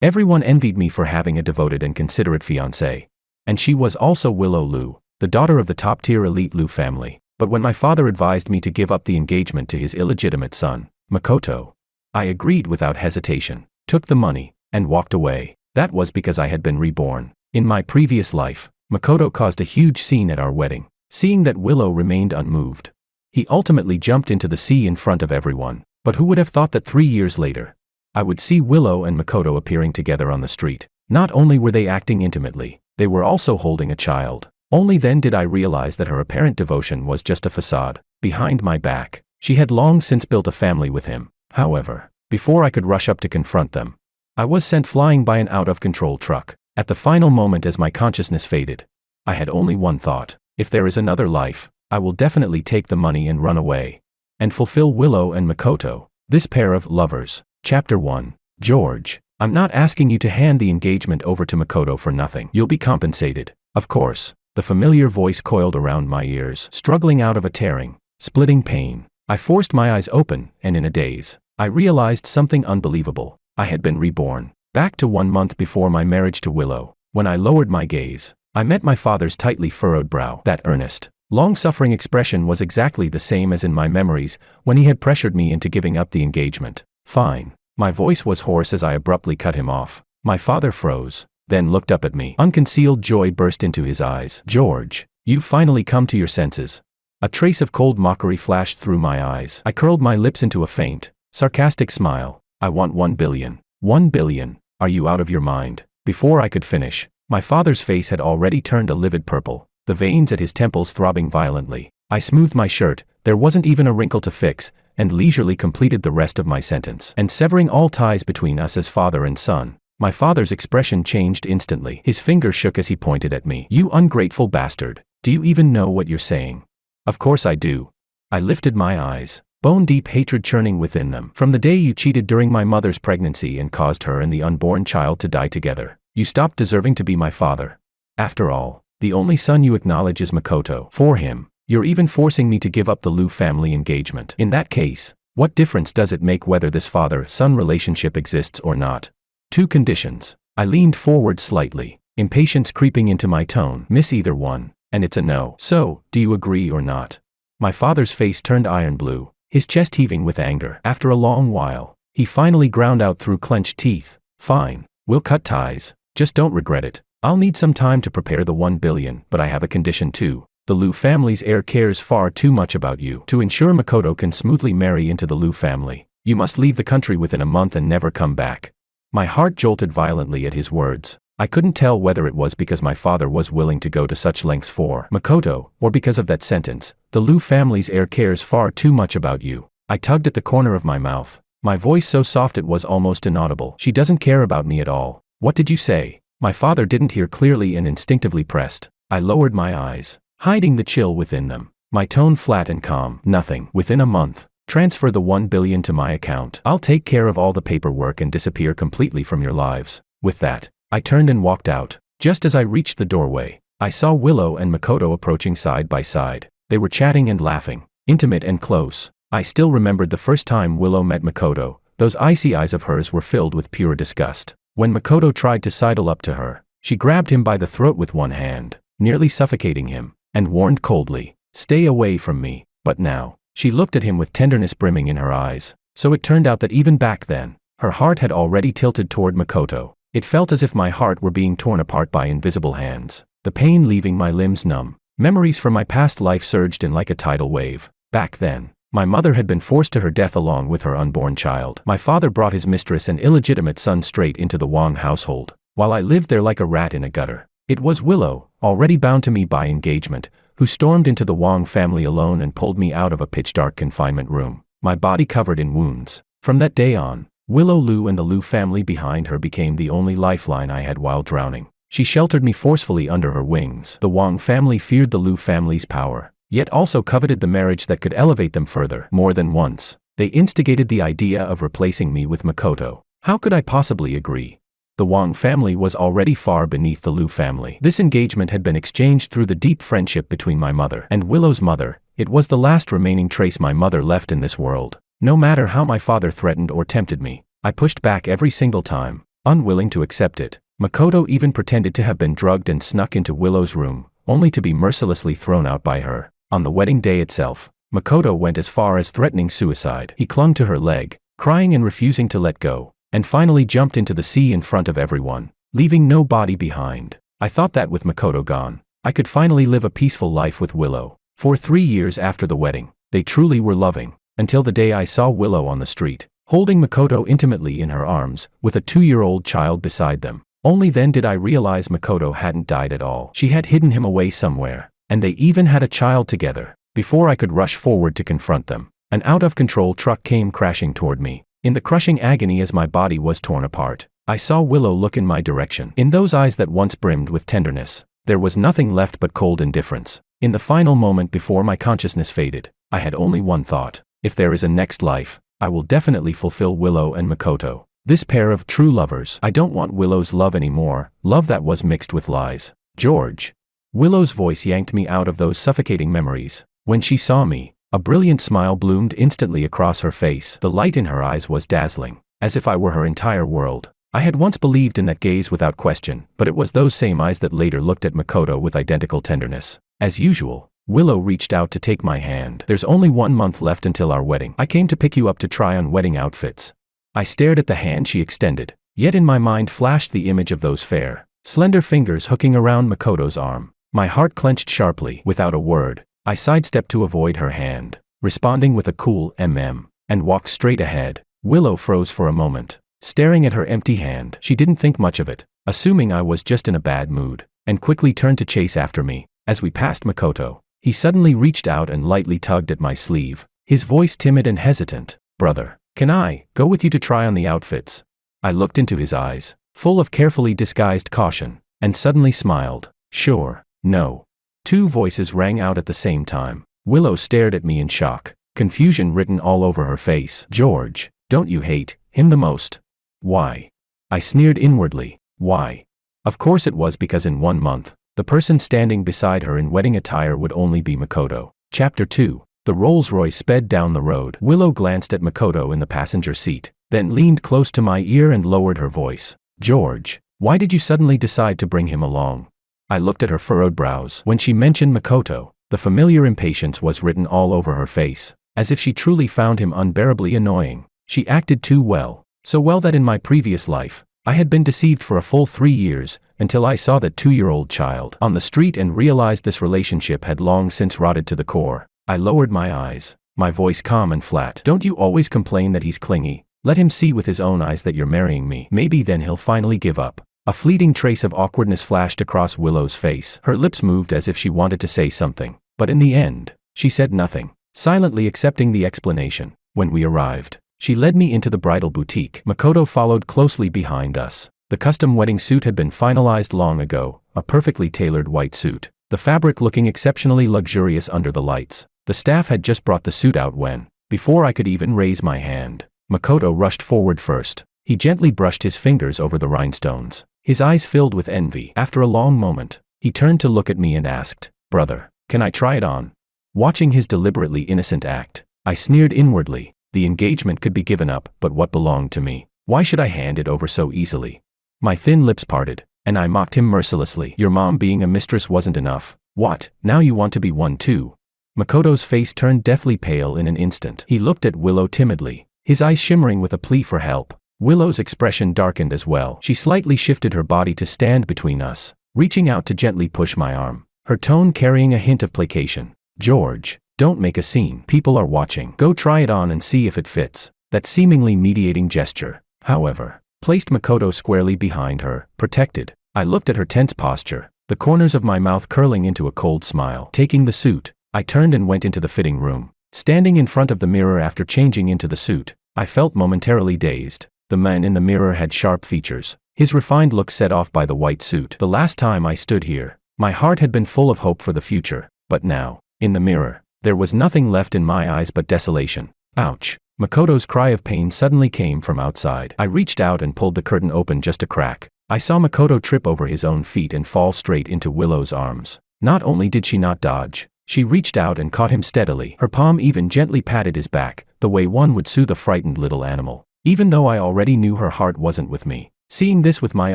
Everyone envied me for having a devoted and considerate fiancée. And she was also Willow Liu, the daughter of the top-tier elite Liu family. But when my father advised me to give up the engagement to his illegitimate son, Makoto, I agreed without hesitation, took the money, and walked away. That was because I had been reborn. In my previous life, Makoto caused a huge scene at our wedding. Seeing that Willow remained unmoved, he ultimately jumped into the sea in front of everyone. But who would have thought that 3 years later, I would see Willow and Makoto appearing together on the street. Not only were they acting intimately, they were also holding a child. Only then did I realize that her apparent devotion was just a facade. Behind my back, she had long since built a family with him. However, before I could rush up to confront them, I was sent flying by an out-of-control truck. At the final moment as my consciousness faded, I had only one thought: if there is another life, I will definitely take the money and run away, and fulfill Willow and Makoto, this pair of lovers. Chapter 1. George, I'm not asking you to hand the engagement over to Makoto for nothing. You'll be compensated. Of course. The familiar voice coiled around my ears, struggling out of a tearing, splitting pain. I forced my eyes open, and in a daze, I realized something unbelievable. I had been reborn. Back to 1 month before my marriage to Willow. When I lowered my gaze, I met my father's tightly furrowed brow. That earnest, long-suffering expression was exactly the same as in my memories when he had pressured me into giving up the engagement. Fine. My voice was hoarse as I abruptly cut him off. My father froze, then looked up at me. Unconcealed joy burst into his eyes. George, you've finally come to your senses. A trace of cold mockery flashed through my eyes. I curled my lips into a faint, sarcastic smile. I want 1 billion. 1 billion. Are you out of your mind? Before I could finish, my father's face had already turned a livid purple, the veins at his temples throbbing violently. I smoothed my shirt, there wasn't even a wrinkle to fix, and leisurely completed the rest of my sentence. And severing all ties between us as father and son, my father's expression changed instantly. His finger shook as he pointed at me. You ungrateful bastard. Do you even know what you're saying? Of course I do. I lifted my eyes, bone-deep hatred churning within them. From the day you cheated during my mother's pregnancy and caused her and the unborn child to die together, you stopped deserving to be my father. After all, the only son you acknowledge is Makoto. For him, you're even forcing me to give up the Liu family engagement. In that case, what difference does it make whether this father-son relationship exists or not? 2 conditions. I leaned forward slightly, impatience creeping into my tone. Miss either one, and it's a no. So, do you agree or not? My father's face turned iron blue, his chest heaving with anger. After a long while, he finally ground out through clenched teeth. Fine, we'll cut ties, just don't regret it. I'll need some time to prepare the 1 billion, but I have a condition too. The Liu family's heir cares far too much about you. To ensure Makoto can smoothly marry into the Liu family, you must leave the country within a month and never come back. My heart jolted violently at his words. I couldn't tell whether it was because my father was willing to go to such lengths for Makoto, or because of that sentence, the Liu family's heir cares far too much about you. I tugged at the corner of my mouth, my voice so soft it was almost inaudible. She doesn't care about me at all. What did you say? My father didn't hear clearly and instinctively pressed. I lowered my eyes, hiding the chill within them. My tone flat and calm. Nothing. Within a month. Transfer the 1 billion to my account. I'll take care of all the paperwork and disappear completely from your lives. With that, I turned and walked out. Just as I reached the doorway, I saw Willow and Makoto approaching side by side. They were chatting and laughing, intimate and close. I still remembered the first time Willow met Makoto. Those icy eyes of hers were filled with pure disgust. When Makoto tried to sidle up to her, she grabbed him by the throat with one hand, nearly suffocating him, and warned coldly, "Stay away from me." But now, she looked at him with tenderness brimming in her eyes. So it turned out that even back then, her heart had already tilted toward Makoto. It felt as if my heart were being torn apart by invisible hands, the pain leaving my limbs numb. Memories from my past life surged in like a tidal wave. Back then, my mother had been forced to her death along with her unborn child. My father brought his mistress and illegitimate son straight into the Wang household, while I lived there like a rat in a gutter. It was Willow, already bound to me by engagement, who stormed into the Wang family alone and pulled me out of a pitch-dark confinement room, my body covered in wounds. From that day on, Willow Liu and the Liu family behind her became the only lifeline I had while drowning. She sheltered me forcefully under her wings. The Wang family feared the Liu family's power, yet also coveted the marriage that could elevate them further. More than once, they instigated the idea of replacing me with Makoto. How could I possibly agree? The Wang family was already far beneath the Liu family. This engagement had been exchanged through the deep friendship between my mother and Willow's mother. It was the last remaining trace my mother left in this world. No matter how my father threatened or tempted me, I pushed back every single time. unwilling to accept it. Makoto even pretended to have been drugged and snuck into Willow's room, only to be mercilessly thrown out by her. On the wedding day itself, Makoto went as far as threatening suicide. He clung to her leg, crying and refusing to let go, and finally jumped into the sea in front of everyone, leaving no body behind. I thought that with Makoto gone, I could finally live a peaceful life with Willow. For 3 years after the wedding, they truly were loving, until the day I saw Willow on the street, holding Makoto intimately in her arms, with a 2-year-old child beside them. Only then did I realize Makoto hadn't died at all. She had hidden him away somewhere, and they even had a child together. Before I could rush forward to confront them, an out-of-control truck came crashing toward me. In the crushing agony as my body was torn apart, I saw Willow look in my direction. In those eyes that once brimmed with tenderness, there was nothing left but cold indifference. In the final moment before my consciousness faded, I had only one thought: if there is a next life, I will definitely fulfill Willow and Makoto. This pair of true lovers. I don't want Willow's love anymore, love that was mixed with lies. George. Willow's voice yanked me out of those suffocating memories. When she saw me, a brilliant smile bloomed instantly across her face. The light in her eyes was dazzling, as if I were her entire world. I had once believed in that gaze without question, but it was those same eyes that later looked at Makoto with identical tenderness. As usual, Willow reached out to take my hand. There's only 1 month left until our wedding. I came to pick you up to try on wedding outfits. I stared at the hand she extended, yet in my mind flashed the image of those fair, slender fingers hooking around Makoto's arm. My heart clenched sharply. Without a word, I sidestepped to avoid her hand, responding with a cool and walked straight ahead. Willow froze for a moment, staring at her empty hand. She didn't think much of it, assuming I was just in a bad mood, and quickly turned to chase after me. As we passed Makoto, he suddenly reached out and lightly tugged at my sleeve, his voice timid and hesitant. Brother, can I go with you to try on the outfits? I looked into his eyes, full of carefully disguised caution, and suddenly smiled. Sure. No. 2 voices rang out at the same time. Willow stared at me in shock, confusion written all over her face. George, don't you hate him the most? Why? I sneered inwardly. Why? Of course it was because in 1 month, the person standing beside her in wedding attire would only be Makoto. Chapter 2. The Rolls-Royce sped down the road. Willow glanced at Makoto in the passenger seat, then leaned close to my ear and lowered her voice. George, why did you suddenly decide to bring him along? I looked at her furrowed brows. When she mentioned Makoto, the familiar impatience was written all over her face, as if she truly found him unbearably annoying. She acted too well, so well that in my previous life, I had been deceived for a full 3 years, until I saw that 2-year-old child on the street and realized this relationship had long since rotted to the core. I lowered my eyes, my voice calm and flat. Don't you always complain that he's clingy? Let him see with his own eyes that you're marrying me. Maybe then he'll finally give up. A fleeting trace of awkwardness flashed across Willow's face. Her lips moved as if she wanted to say something, but in the end, she said nothing, silently accepting the explanation. When we arrived, she led me into the bridal boutique. Makoto followed closely behind us. The custom wedding suit had been finalized long ago, a perfectly tailored white suit, the fabric looking exceptionally luxurious under the lights. The staff had just brought the suit out when, before I could even raise my hand, Makoto rushed forward first. He gently brushed his fingers over the rhinestones, his eyes filled with envy. After a long moment, he turned to look at me and asked, Brother, can I try it on? Watching his deliberately innocent act, I sneered inwardly. The engagement could be given up, but what belonged to me? Why should I hand it over so easily? My thin lips parted, and I mocked him mercilessly. Your mom being a mistress wasn't enough. What, now you want to be one too? Makoto's face turned deathly pale in an instant. He looked at Willow timidly, his eyes shimmering with a plea for help. Willow's expression darkened as well. She slightly shifted her body to stand between us, reaching out to gently push my arm, her tone carrying a hint of placation. George, don't make a scene. People are watching. Go try it on and see if it fits. That seemingly mediating gesture, however, placed Makoto squarely behind her, protected. I looked at her tense posture, the corners of my mouth curling into a cold smile. Taking the suit, I turned and went into the fitting room. Standing in front of the mirror after changing into the suit, I felt momentarily dazed. The man in the mirror had sharp features, his refined look set off by the white suit. The last time I stood here, my heart had been full of hope for the future, but now, in the mirror, there was nothing left in my eyes but desolation. Ouch! Makoto's cry of pain suddenly came from outside. I reached out and pulled the curtain open just a crack. I saw Makoto trip over his own feet and fall straight into Willow's arms. Not only did she not dodge, she reached out and caught him steadily. Her palm even gently patted his back, the way one would soothe a frightened little animal. Even though I already knew her heart wasn't with me, Seeing this with my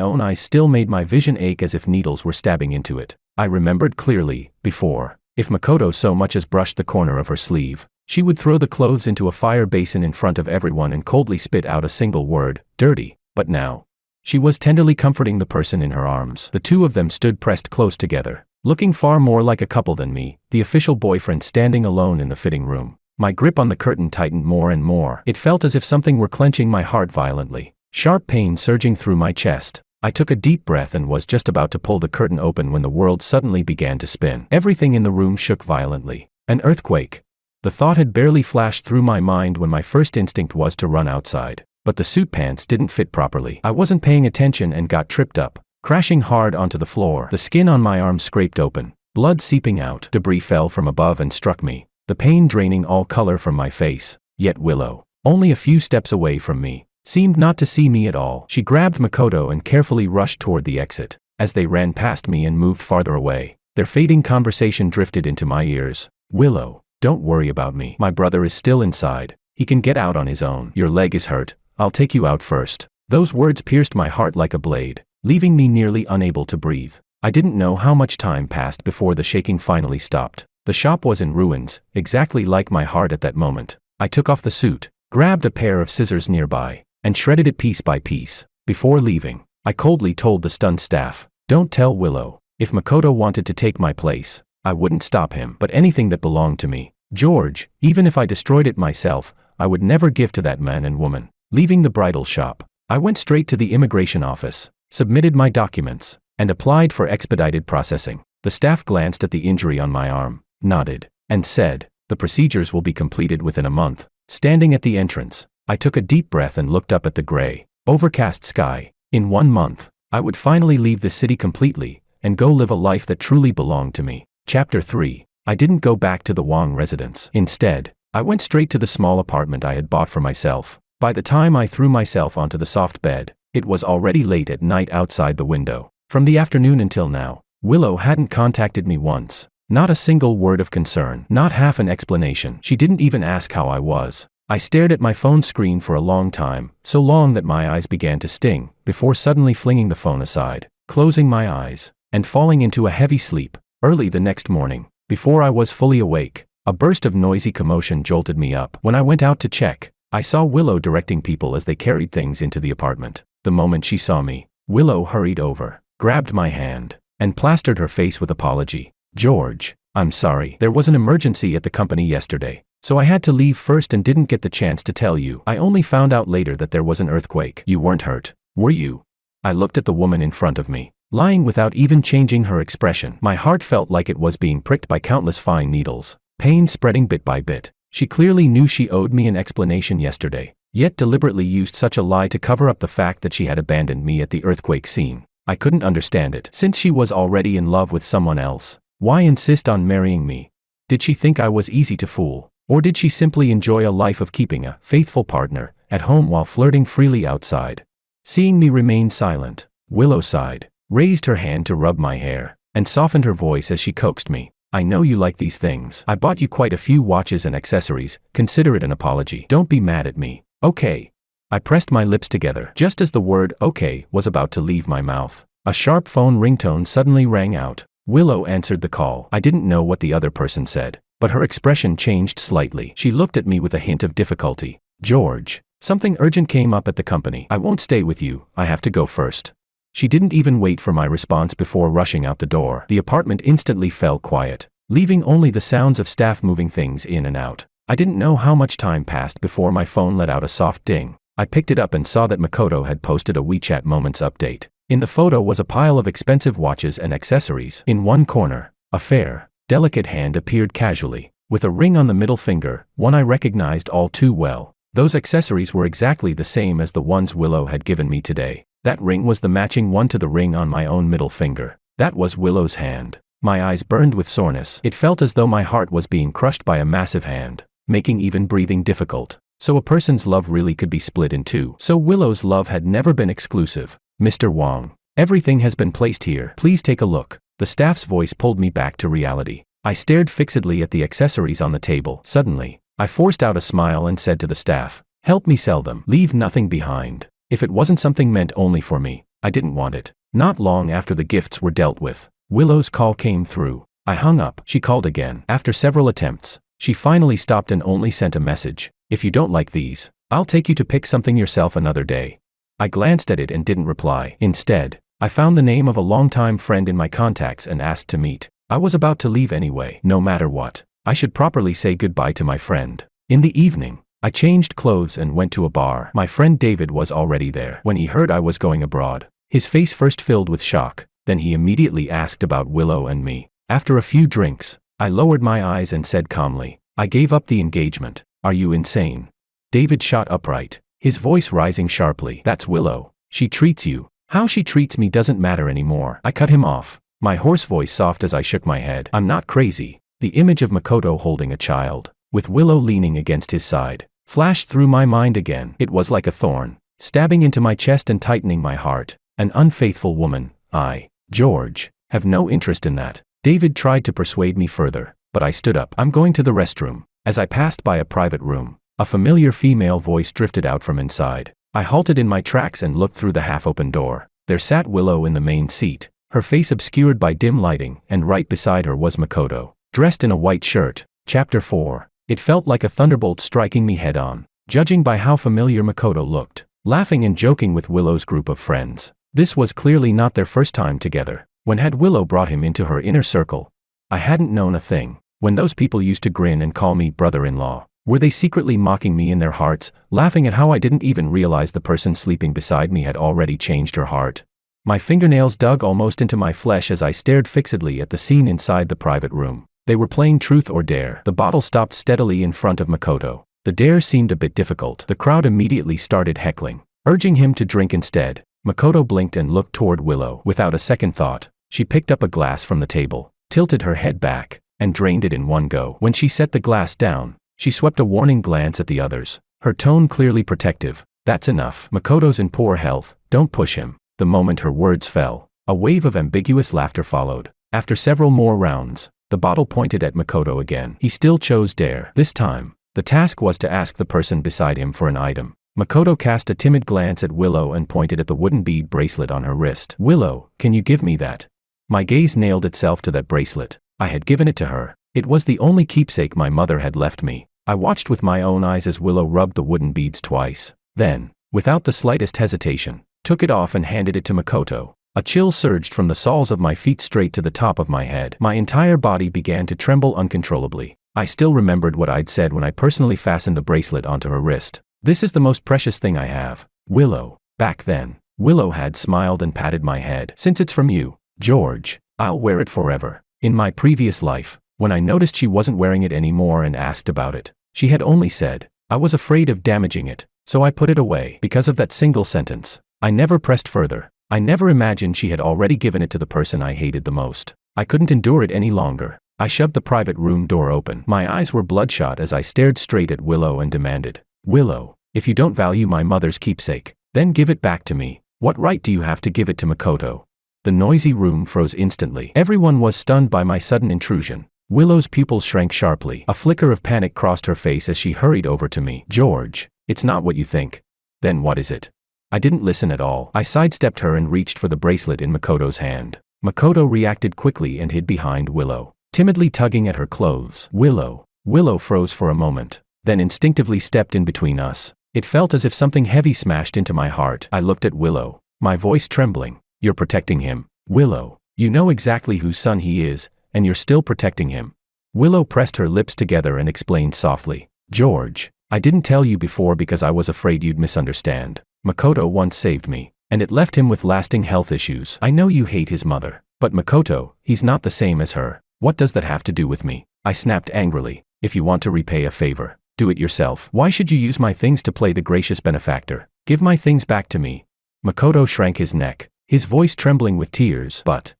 own eyes still made my vision ache as if needles were stabbing into it. I remembered clearly, before, if Makoto so much as brushed the corner of her sleeve, she would throw the clothes into a fire basin in front of everyone and coldly spit out a single word, dirty. But now, she was tenderly comforting the person in her arms. The two of them stood pressed close together, looking far more like a couple than me, the official boyfriend standing alone in the fitting room. My grip on the curtain tightened more and more. It felt as if something were clenching my heart violently, sharp pain surging through my chest. I took a deep breath and was just about to pull the curtain open when the world suddenly began to spin. Everything in the room shook violently. An earthquake. The thought had barely flashed through my mind when my first instinct was to run outside. But the suit pants didn't fit properly. I wasn't paying attention and got tripped up, crashing hard onto the floor. The skin on my arm scraped open, blood seeping out. Debris fell from above and struck me, the pain draining all color from my face. Yet Willow, only a few steps away from me, seemed not to see me at all. She grabbed Makoto and carefully rushed toward the exit. As they ran past me and moved farther away, their fading conversation drifted into my ears. Willow, don't worry about me. My brother is still inside. He can get out on his own. Your leg is hurt. I'll take you out first. Those words pierced my heart like a blade, leaving me nearly unable to breathe. I didn't know how much time passed before the shaking finally stopped. The shop was in ruins, exactly like my heart at that moment. I took off the suit, grabbed a pair of scissors nearby, and shredded it piece by piece. Before leaving, I coldly told the stunned staff, "Don't tell Willow. If Makoto wanted to take my place, I wouldn't stop him. But anything that belonged to me, George, even if I destroyed it myself, I would never give to that man and woman." Leaving the bridal shop, I went straight to the immigration office, submitted my documents, and applied for expedited processing. The staff glanced at the injury on my arm, nodded, and said, "The procedures will be completed within a month." Standing at the entrance, I took a deep breath and looked up at the gray, overcast sky. In 1 month, I would finally leave the city completely, and go live a life that truly belonged to me. Chapter 3. I didn't go back to the Wang residence. Instead, I went straight to the small apartment I had bought for myself. By the time I threw myself onto the soft bed, it was already late at night outside the window. From the afternoon until now, Willow hadn't contacted me once. Not a single word of concern, not half an explanation. She didn't even ask how I was. I stared at my phone screen for a long time, so long that my eyes began to sting, before suddenly flinging the phone aside, closing my eyes, and falling into a heavy sleep. Early the next morning, before I was fully awake, a burst of noisy commotion jolted me up. When I went out to check, I saw Willow directing people as they carried things into the apartment. The moment she saw me, Willow hurried over, grabbed my hand, and plastered her face with apology. "George, I'm sorry. There was an emergency at the company yesterday, so I had to leave first and didn't get the chance to tell you. I only found out later that there was an earthquake." "You weren't hurt, were you?" I looked at the woman in front of me, lying without even changing her expression. My heart felt like it was being pricked by countless fine needles, pain spreading bit by bit. She clearly knew she owed me an explanation yesterday, yet deliberately used such a lie to cover up the fact that she had abandoned me at the earthquake scene. I couldn't understand it. Since she was already in love with someone else, why insist on marrying me? Did she think I was easy to fool? Or did she simply enjoy a life of keeping a faithful partner at home while flirting freely outside? Seeing me remain silent, Willow sighed, raised her hand to rub my hair, and softened her voice as she coaxed me. "I know you like these things. I bought you quite a few watches and accessories. Consider it an apology. Don't be mad at me, okay?" I pressed my lips together. Just as the word "okay" was about to leave my mouth, a sharp phone ringtone suddenly rang out. Willow answered the call. I didn't know what the other person said, but her expression changed slightly. She looked at me with a hint of difficulty. "George, something urgent came up at the company. I won't stay with you. I have to go first." She didn't even wait for my response before rushing out the door. The apartment instantly fell quiet, leaving only the sounds of staff moving things in and out. I didn't know how much time passed before my phone let out a soft ding. I picked it up and saw that Makoto had posted a WeChat Moments update. In the photo was a pile of expensive watches and accessories. In one corner, a fair, delicate hand appeared casually, with a ring on the middle finger, one I recognized all too well. Those accessories were exactly the same as the ones Willow had given me today. That ring was the matching one to the ring on my own middle finger. That was Willow's hand. My eyes burned with soreness. It felt as though my heart was being crushed by a massive hand, making even breathing difficult. So a person's love really could be split in two. So Willow's love had never been exclusive. "Mr. Wang, everything has been placed here. Please take a look." The staff's voice pulled me back to reality. I stared fixedly at the accessories on the table. Suddenly, I forced out a smile and said to the staff, "Help me sell them. Leave nothing behind." If it wasn't something meant only for me, I didn't want it. Not long after the gifts were dealt with, Willow's call came through. I hung up. She called again. After several attempts, she finally stopped and only sent a message. If you don't like these, I'll take you to pick something yourself another day. I glanced at it and didn't reply. Instead, I found the name of a longtime friend in my contacts and asked to meet. I was about to leave anyway. No matter what, I should properly say goodbye to my friend. In the evening, I changed clothes and went to a bar. My friend David was already there. When he heard I was going abroad, his face first filled with shock, then he immediately asked about Willow and me. After a few drinks, I lowered my eyes and said calmly, I gave up the engagement. Are you insane? David shot upright, his voice rising sharply. That's Willow. She treats you. How she treats me doesn't matter anymore. I cut him off, my hoarse voice soft as I shook my head. I'm not crazy. The image of Makoto holding a child, with Willow leaning against his side, flashed through my mind again. It was like a thorn, stabbing into my chest and tightening my heart. An unfaithful woman. I, George, have no interest in that. David tried to persuade me further, but I stood up. I'm going to the restroom. As I passed by a private room, a familiar female voice drifted out from inside. I halted in my tracks and looked through the half-open door. There sat Willow in the main seat, her face obscured by dim lighting, and right beside her was Makoto, dressed in a white shirt. Chapter 4. It felt like a thunderbolt striking me head-on, judging by how familiar Makoto looked, laughing and joking with Willow's group of friends. This was clearly not their first time together. When had Willow brought him into her inner circle? I hadn't known a thing. When those people used to grin and call me brother-in-law, were they secretly mocking me in their hearts, laughing at how I didn't even realize the person sleeping beside me had already changed her heart? My fingernails dug almost into my flesh as I stared fixedly at the scene inside the private room. They were playing truth or dare. The bottle stopped steadily in front of Makoto. The dare seemed a bit difficult. The crowd immediately started heckling, urging him to drink instead. Makoto blinked and looked toward Willow. Without a second thought, she picked up a glass from the table, tilted her head back, and drained it in one go. When she set the glass down, she swept a warning glance at the others, her tone clearly protective. That's enough. Makoto's in poor health, don't push him. The moment her words fell, a wave of ambiguous laughter followed. After several more rounds, the bottle pointed at Makoto again. He still chose dare. This time, the task was to ask the person beside him for an item. Makoto cast a timid glance at Willow and pointed at the wooden bead bracelet on her wrist. Willow, can you give me that? My gaze nailed itself to that bracelet. I had given it to her. It was the only keepsake my mother had left me. I watched with my own eyes as Willow rubbed the wooden beads twice. Then, without the slightest hesitation, took it off and handed it to Makoto. A chill surged from the soles of my feet straight to the top of my head. My entire body began to tremble uncontrollably. I still remembered what I'd said when I personally fastened the bracelet onto her wrist. This is the most precious thing I have, Willow. Back then, Willow had smiled and patted my head. Since it's from you, George, I'll wear it forever. In my previous life, when I noticed she wasn't wearing it anymore and asked about it, she had only said, I was afraid of damaging it, so I put it away. Because of that single sentence, I never pressed further. I never imagined she had already given it to the person I hated the most. I couldn't endure it any longer. I shoved the private room door open. My eyes were bloodshot as I stared straight at Willow and demanded, Willow, if you don't value my mother's keepsake, then give it back to me. What right do you have to give it to Makoto? The noisy room froze instantly. Everyone was stunned by my sudden intrusion. Willow's pupils shrank sharply. A flicker of panic crossed her face as she hurried over to me. George, it's not what you think. Then what is it? I didn't listen at all. I sidestepped her and reached for the bracelet in Makoto's hand. Makoto reacted quickly and hid behind Willow, timidly tugging at her clothes. Willow froze for a moment, then instinctively stepped in between us. It felt as if something heavy smashed into my heart. I looked at Willow, my voice trembling. You're protecting him, Willow. You know exactly whose son he is, and you're still protecting him. Willow pressed her lips together and explained softly, George, I didn't tell you before because I was afraid you'd misunderstand. Makoto once saved me, and it left him with lasting health issues. I know you hate his mother, but Makoto, he's not the same as her. What does that have to do with me? I snapped angrily. If you want to repay a favor, do it yourself. Why should you use my things to play the gracious benefactor? Give my things back to me. Makoto shrank his neck, his voice trembling with tears. But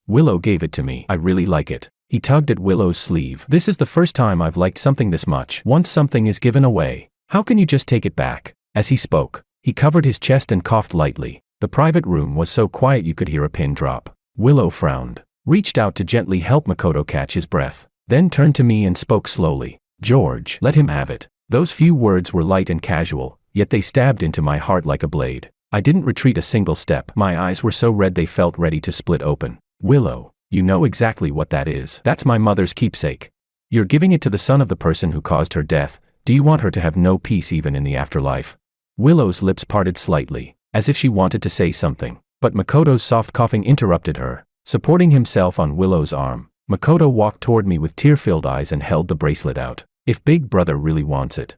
Willow gave it to me. I really like it. He tugged at Willow's sleeve. This is the first time I've liked something this much. Once something is given away, how can you just take it back? As he spoke, he covered his chest and coughed lightly. The private room was so quiet you could hear a pin drop. Willow frowned, reached out to gently help Makoto catch his breath, then turned to me and spoke slowly. George, let him have it. Those few words were light and casual, yet they stabbed into my heart like a blade. I didn't retreat a single step. My eyes were so red they felt ready to split open. Willow, you know exactly what that is. That's my mother's keepsake. You're giving it to the son of the person who caused her death. Do you want her to have no peace even in the afterlife? Willow's lips parted slightly, as if she wanted to say something, but Makoto's soft coughing interrupted her. Supporting himself on Willow's arm, Makoto walked toward me with tear-filled eyes and held the bracelet out. If Big Brother really wants it,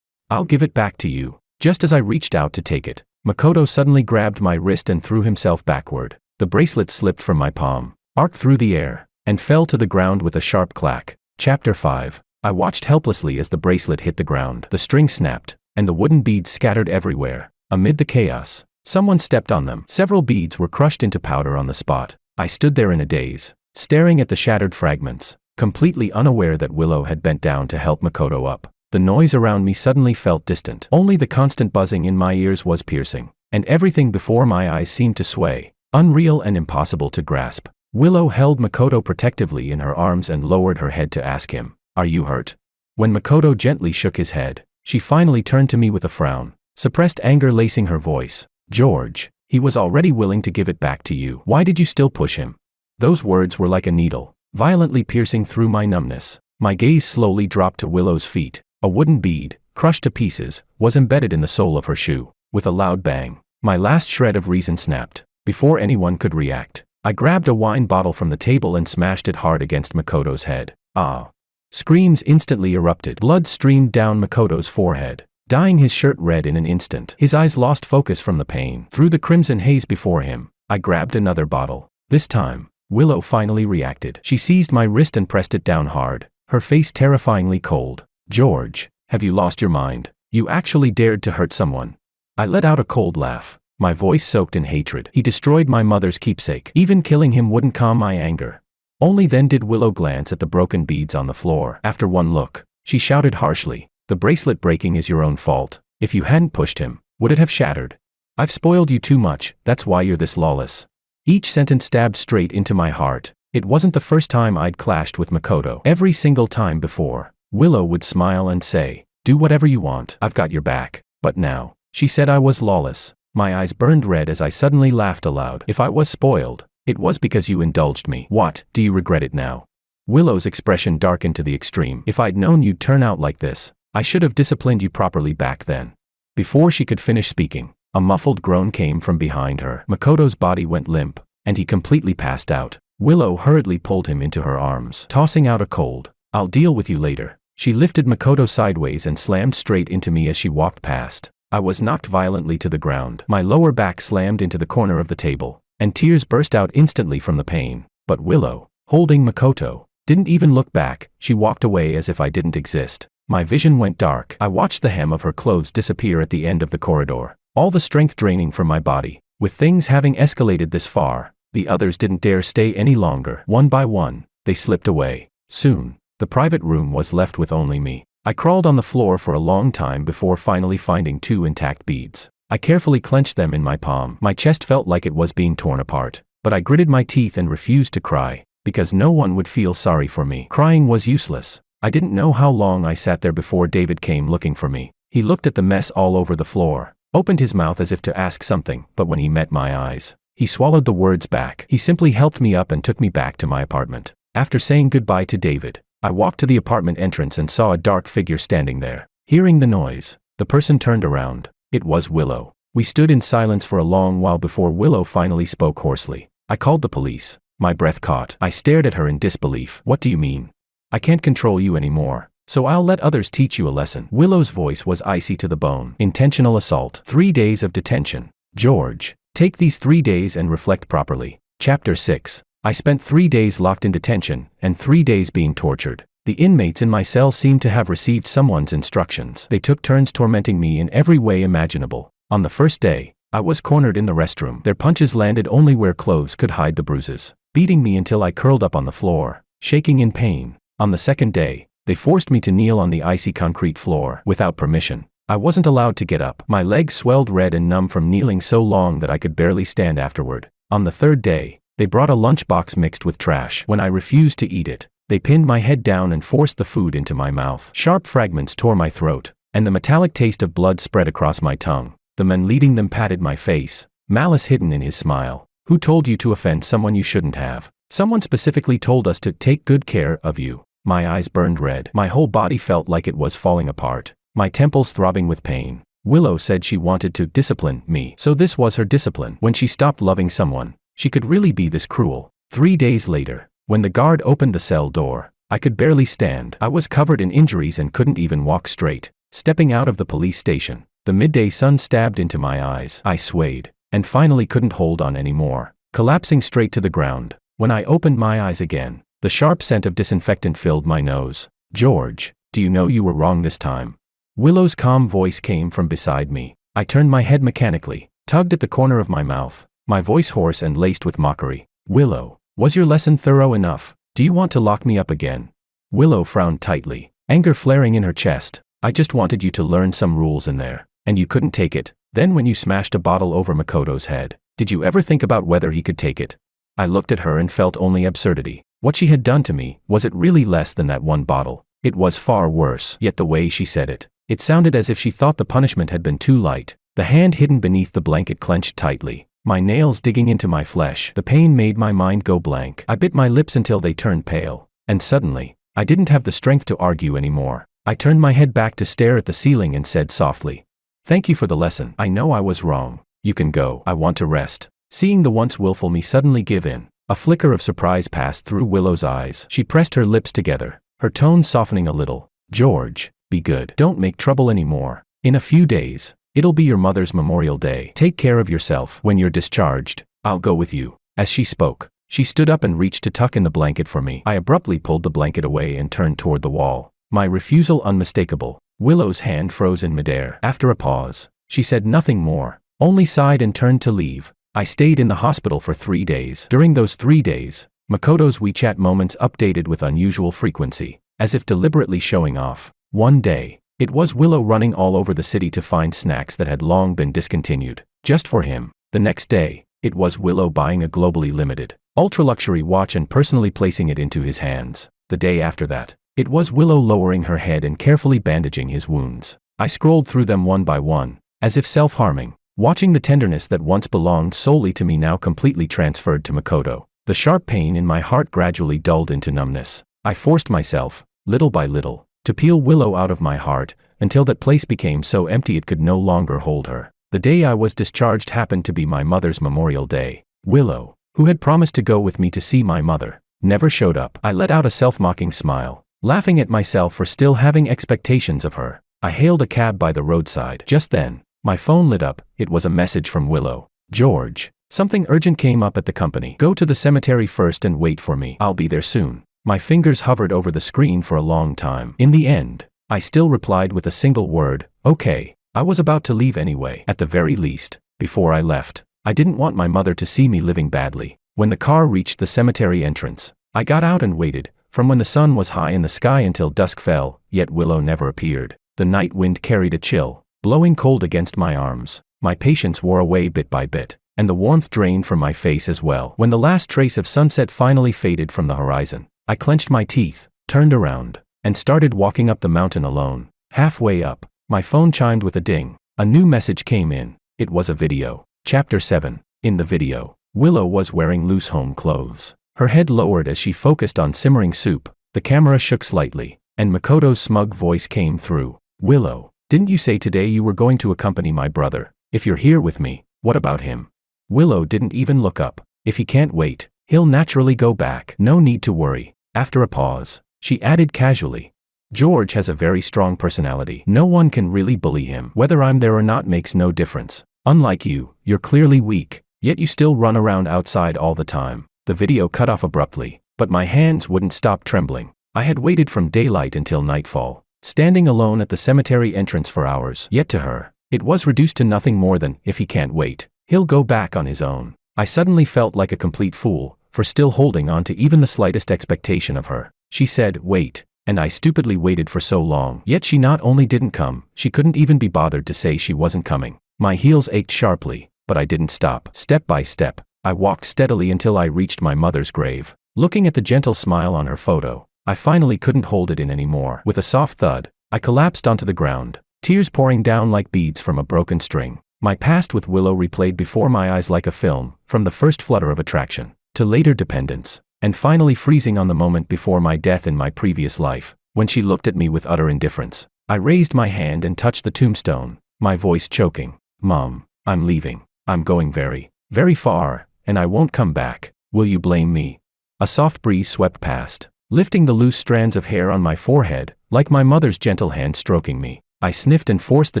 I'll give it back to you. Just as I reached out to take it, Makoto suddenly grabbed my wrist and threw himself backward. The bracelet slipped from my palm, arced through the air, and fell to the ground with a sharp clack. Chapter 5. I watched helplessly as the bracelet hit the ground. The string snapped, and the wooden beads scattered everywhere. Amid the chaos, someone stepped on them. Several beads were crushed into powder on the spot. I stood there in a daze, staring at the shattered fragments, completely unaware that Willow had bent down to help Makoto up. The noise around me suddenly felt distant. Only the constant buzzing in my ears was piercing, and everything before my eyes seemed to sway, unreal and impossible to grasp. Willow held Makoto protectively in her arms and lowered her head to ask him, "Are you hurt?" When Makoto gently shook his head, she finally turned to me with a frown, suppressed anger lacing her voice. "George, he was already willing to give it back to you. Why did you still push him?" Those words were like a needle, violently piercing through my numbness. My gaze slowly dropped to Willow's feet. A wooden bead, crushed to pieces, was embedded in the sole of her shoe. With a loud bang, my last shred of reason snapped. Before anyone could react, I grabbed a wine bottle from the table and smashed it hard against Makoto's head. Ah! Screams instantly erupted. Blood streamed down Makoto's forehead, dyeing his shirt red in an instant. His eyes lost focus from the pain. Through the crimson haze before him, I grabbed another bottle. This time, Willow finally reacted. She seized my wrist and pressed it down hard, her face terrifyingly cold. "George, have you lost your mind? You actually dared to hurt someone." I let out a cold laugh, my voice soaked in hatred. "He destroyed my mother's keepsake. Even killing him wouldn't calm my anger." Only then did Willow glance at the broken beads on the floor. After one look, she shouted harshly, "The bracelet breaking is your own fault. If you hadn't pushed him, would it have shattered? I've spoiled you too much, that's why you're this lawless." Each sentence stabbed straight into my heart. It wasn't the first time I'd clashed with Makoto. Every single time before, Willow would smile and say, "Do whatever you want, I've got your back." But now, she said I was lawless. My eyes burned red as I suddenly laughed aloud. "If I was spoiled, it was because you indulged me. What, do you regret it now?" Willow's expression darkened to the extreme. "If I'd known you'd turn out like this, I should have disciplined you properly back then." Before she could finish speaking, a muffled groan came from behind her. Makoto's body went limp, and he completely passed out. Willow hurriedly pulled him into her arms, tossing out a cold, "I'll deal with you later." She lifted Makoto sideways and slammed straight into me as she walked past. I was knocked violently to the ground. My lower back slammed into the corner of the table, and tears burst out instantly from the pain. But Willow, holding Makoto, didn't even look back. She walked away as if I didn't exist. My vision went dark. I watched the hem of her clothes disappear at the end of the corridor, all the strength draining from my body. With things having escalated this far, the others didn't dare stay any longer. One by one, they slipped away. Soon, the private room was left with only me. I crawled on the floor for a long time before finally finding 2 intact beads. I carefully clenched them in my palm. My chest felt like it was being torn apart, but I gritted my teeth and refused to cry, because no one would feel sorry for me. Crying was useless. I didn't know how long I sat there before David came looking for me. He looked at the mess all over the floor, opened his mouth as if to ask something, but when he met my eyes, he swallowed the words back. He simply helped me up and took me back to my apartment. After saying goodbye to David, I walked to the apartment entrance and saw a dark figure standing there. Hearing the noise, the person turned around. It was Willow. We stood in silence for a long while before Willow finally spoke hoarsely. "I called the police." My breath caught. I stared at her in disbelief. "What do you mean?" "I can't control you anymore, so I'll let others teach you a lesson." Willow's voice was icy to the bone. "Intentional assault. 3 days of detention. George, take these 3 days and reflect properly." Chapter 6. I spent 3 days locked in detention, and 3 days being tortured. The inmates in my cell seemed to have received someone's instructions. They took turns tormenting me in every way imaginable. On the first day, I was cornered in the restroom. Their punches landed only where clothes could hide the bruises, beating me until I curled up on the floor, shaking in pain. On the second day, they forced me to kneel on the icy concrete floor without permission. I wasn't allowed to get up. My legs swelled red and numb from kneeling so long that I could barely stand afterward. On the third day, they brought a lunchbox mixed with trash. When I refused to eat it, they pinned my head down and forced the food into my mouth. Sharp fragments tore my throat. and the metallic taste of blood spread across my tongue. The men leading them patted my face, malice hidden in his smile. Who told you to offend someone you shouldn't have? Someone specifically told us to take good care of you. My eyes burned red. My whole body felt like it was falling apart, my temples throbbing with pain. Willow said she wanted to discipline me. So this was her discipline. When she stopped loving someone, she could really be this cruel. 3 days later, when the guard opened the cell door, I could barely stand. I was covered in injuries and couldn't even walk straight. Stepping out of the police station, the midday sun stabbed into my eyes. I swayed, and finally couldn't hold on anymore, collapsing straight to the ground. When I opened my eyes again, the sharp scent of disinfectant filled my nose. George, do you know you were wrong this time? Willow's calm voice came from beside me. I turned my head mechanically, tugged at the corner of my mouth, my voice hoarse and laced with mockery. Willow, was your lesson thorough enough? Do you want to lock me up again? Willow frowned tightly, anger flaring in her chest. I just wanted you to learn some rules in there, and you couldn't take it. Then when you smashed a bottle over Makoto's head, did you ever think about whether he could take it? I looked at her and felt only absurdity. What she had done to me, was it really less than that one bottle? It was far worse. Yet the way she said it, it sounded as if she thought the punishment had been too light. The hand hidden beneath the blanket clenched tightly, my nails digging into my flesh. The pain made my mind go blank. I bit my lips until they turned pale, and suddenly, I didn't have the strength to argue anymore. I turned my head back to stare at the ceiling and said softly, "Thank you for the lesson. I know I was wrong. You can go. I want to rest." Seeing the once willful me suddenly give in, a flicker of surprise passed through Willow's eyes. She pressed her lips together, her tone softening a little. "George, be good. Don't make trouble anymore. In a few days, it'll be your mother's Memorial Day. Take care of yourself. When you're discharged, I'll go with you." As she spoke, she stood up and reached to tuck in the blanket for me. I abruptly pulled the blanket away and turned toward the wall, my refusal unmistakable. Willow's hand froze in midair. After a pause, she said nothing more, only sighed and turned to leave. I stayed in the hospital for 3 days. During those 3 days, Makoto's WeChat moments updated with unusual frequency, as if deliberately showing off. One day, it was Willow running all over the city to find snacks that had long been discontinued, just for him. The next day, it was Willow buying a globally limited, ultra-luxury watch and personally placing it into his hands. The day after that, it was Willow lowering her head and carefully bandaging his wounds. I scrolled through them one by one, as if self-harming, watching the tenderness that once belonged solely to me now completely transferred to Makoto. The sharp pain in my heart gradually dulled into numbness. I forced myself, little by little, to peel Willow out of my heart, until that place became so empty it could no longer hold her. The day I was discharged happened to be my mother's Memorial Day. Willow, who had promised to go with me to see my mother, never showed up. I let out a self-mocking smile, laughing at myself for still having expectations of her. I hailed a cab by the roadside. Just then, my phone lit up. It was a message from Willow. "George, something urgent came up at the company. Go to the cemetery first and wait for me. I'll be there soon." My fingers hovered over the screen for a long time. In the end, I still replied with a single word, "Okay." I was about to leave anyway. At the very least, before I left, I didn't want my mother to see me living badly. When the car reached the cemetery entrance, I got out and waited, from when the sun was high in the sky until dusk fell, yet Willow never appeared. The night wind carried a chill, blowing cold against my arms. My patience wore away bit by bit, and the warmth drained from my face as well. When the last trace of sunset finally faded from the horizon, I clenched my teeth, turned around, and started walking up the mountain alone. Halfway up, my phone chimed with a ding. A new message came in. It was a video. Chapter 7. In the video, Willow was wearing loose home clothes. Her head lowered as she focused on simmering soup. The camera shook slightly, and Makoto's smug voice came through. "Willow, didn't you say today you were going to accompany my brother? If you're here with me, what about him?" Willow didn't even look up. "If he can't wait, he'll naturally go back. No need to worry." After a pause, she added casually, "George has a very strong personality. No one can really bully him. Whether I'm there or not makes no difference. Unlike you, you're clearly weak, yet you still run around outside all the time." The video cut off abruptly, but my hands wouldn't stop trembling. I had waited from daylight until nightfall, standing alone at the cemetery entrance for hours. Yet to her, it was reduced to nothing more than, "If he can't wait, he'll go back on his own." I suddenly felt like a complete fool for still holding on to even the slightest expectation of her. She said, "Wait," and I stupidly waited for so long. Yet she not only didn't come, she couldn't even be bothered to say she wasn't coming. My heels ached sharply, but I didn't stop. Step by step, I walked steadily until I reached my mother's grave. Looking at the gentle smile on her photo, I finally couldn't hold it in anymore. With a soft thud, I collapsed onto the ground, tears pouring down like beads from a broken string. My past with Willow replayed before my eyes like a film, from the first flutter of attraction, to later dependence, and finally freezing on the moment before my death in my previous life, when she looked at me with utter indifference. I raised my hand and touched the tombstone, my voice choking. Mom, I'm leaving. I'm going very, very far, and I won't come back. Will you blame me? A soft breeze swept past, lifting the loose strands of hair on my forehead, like my mother's gentle hand stroking me. I sniffed and forced the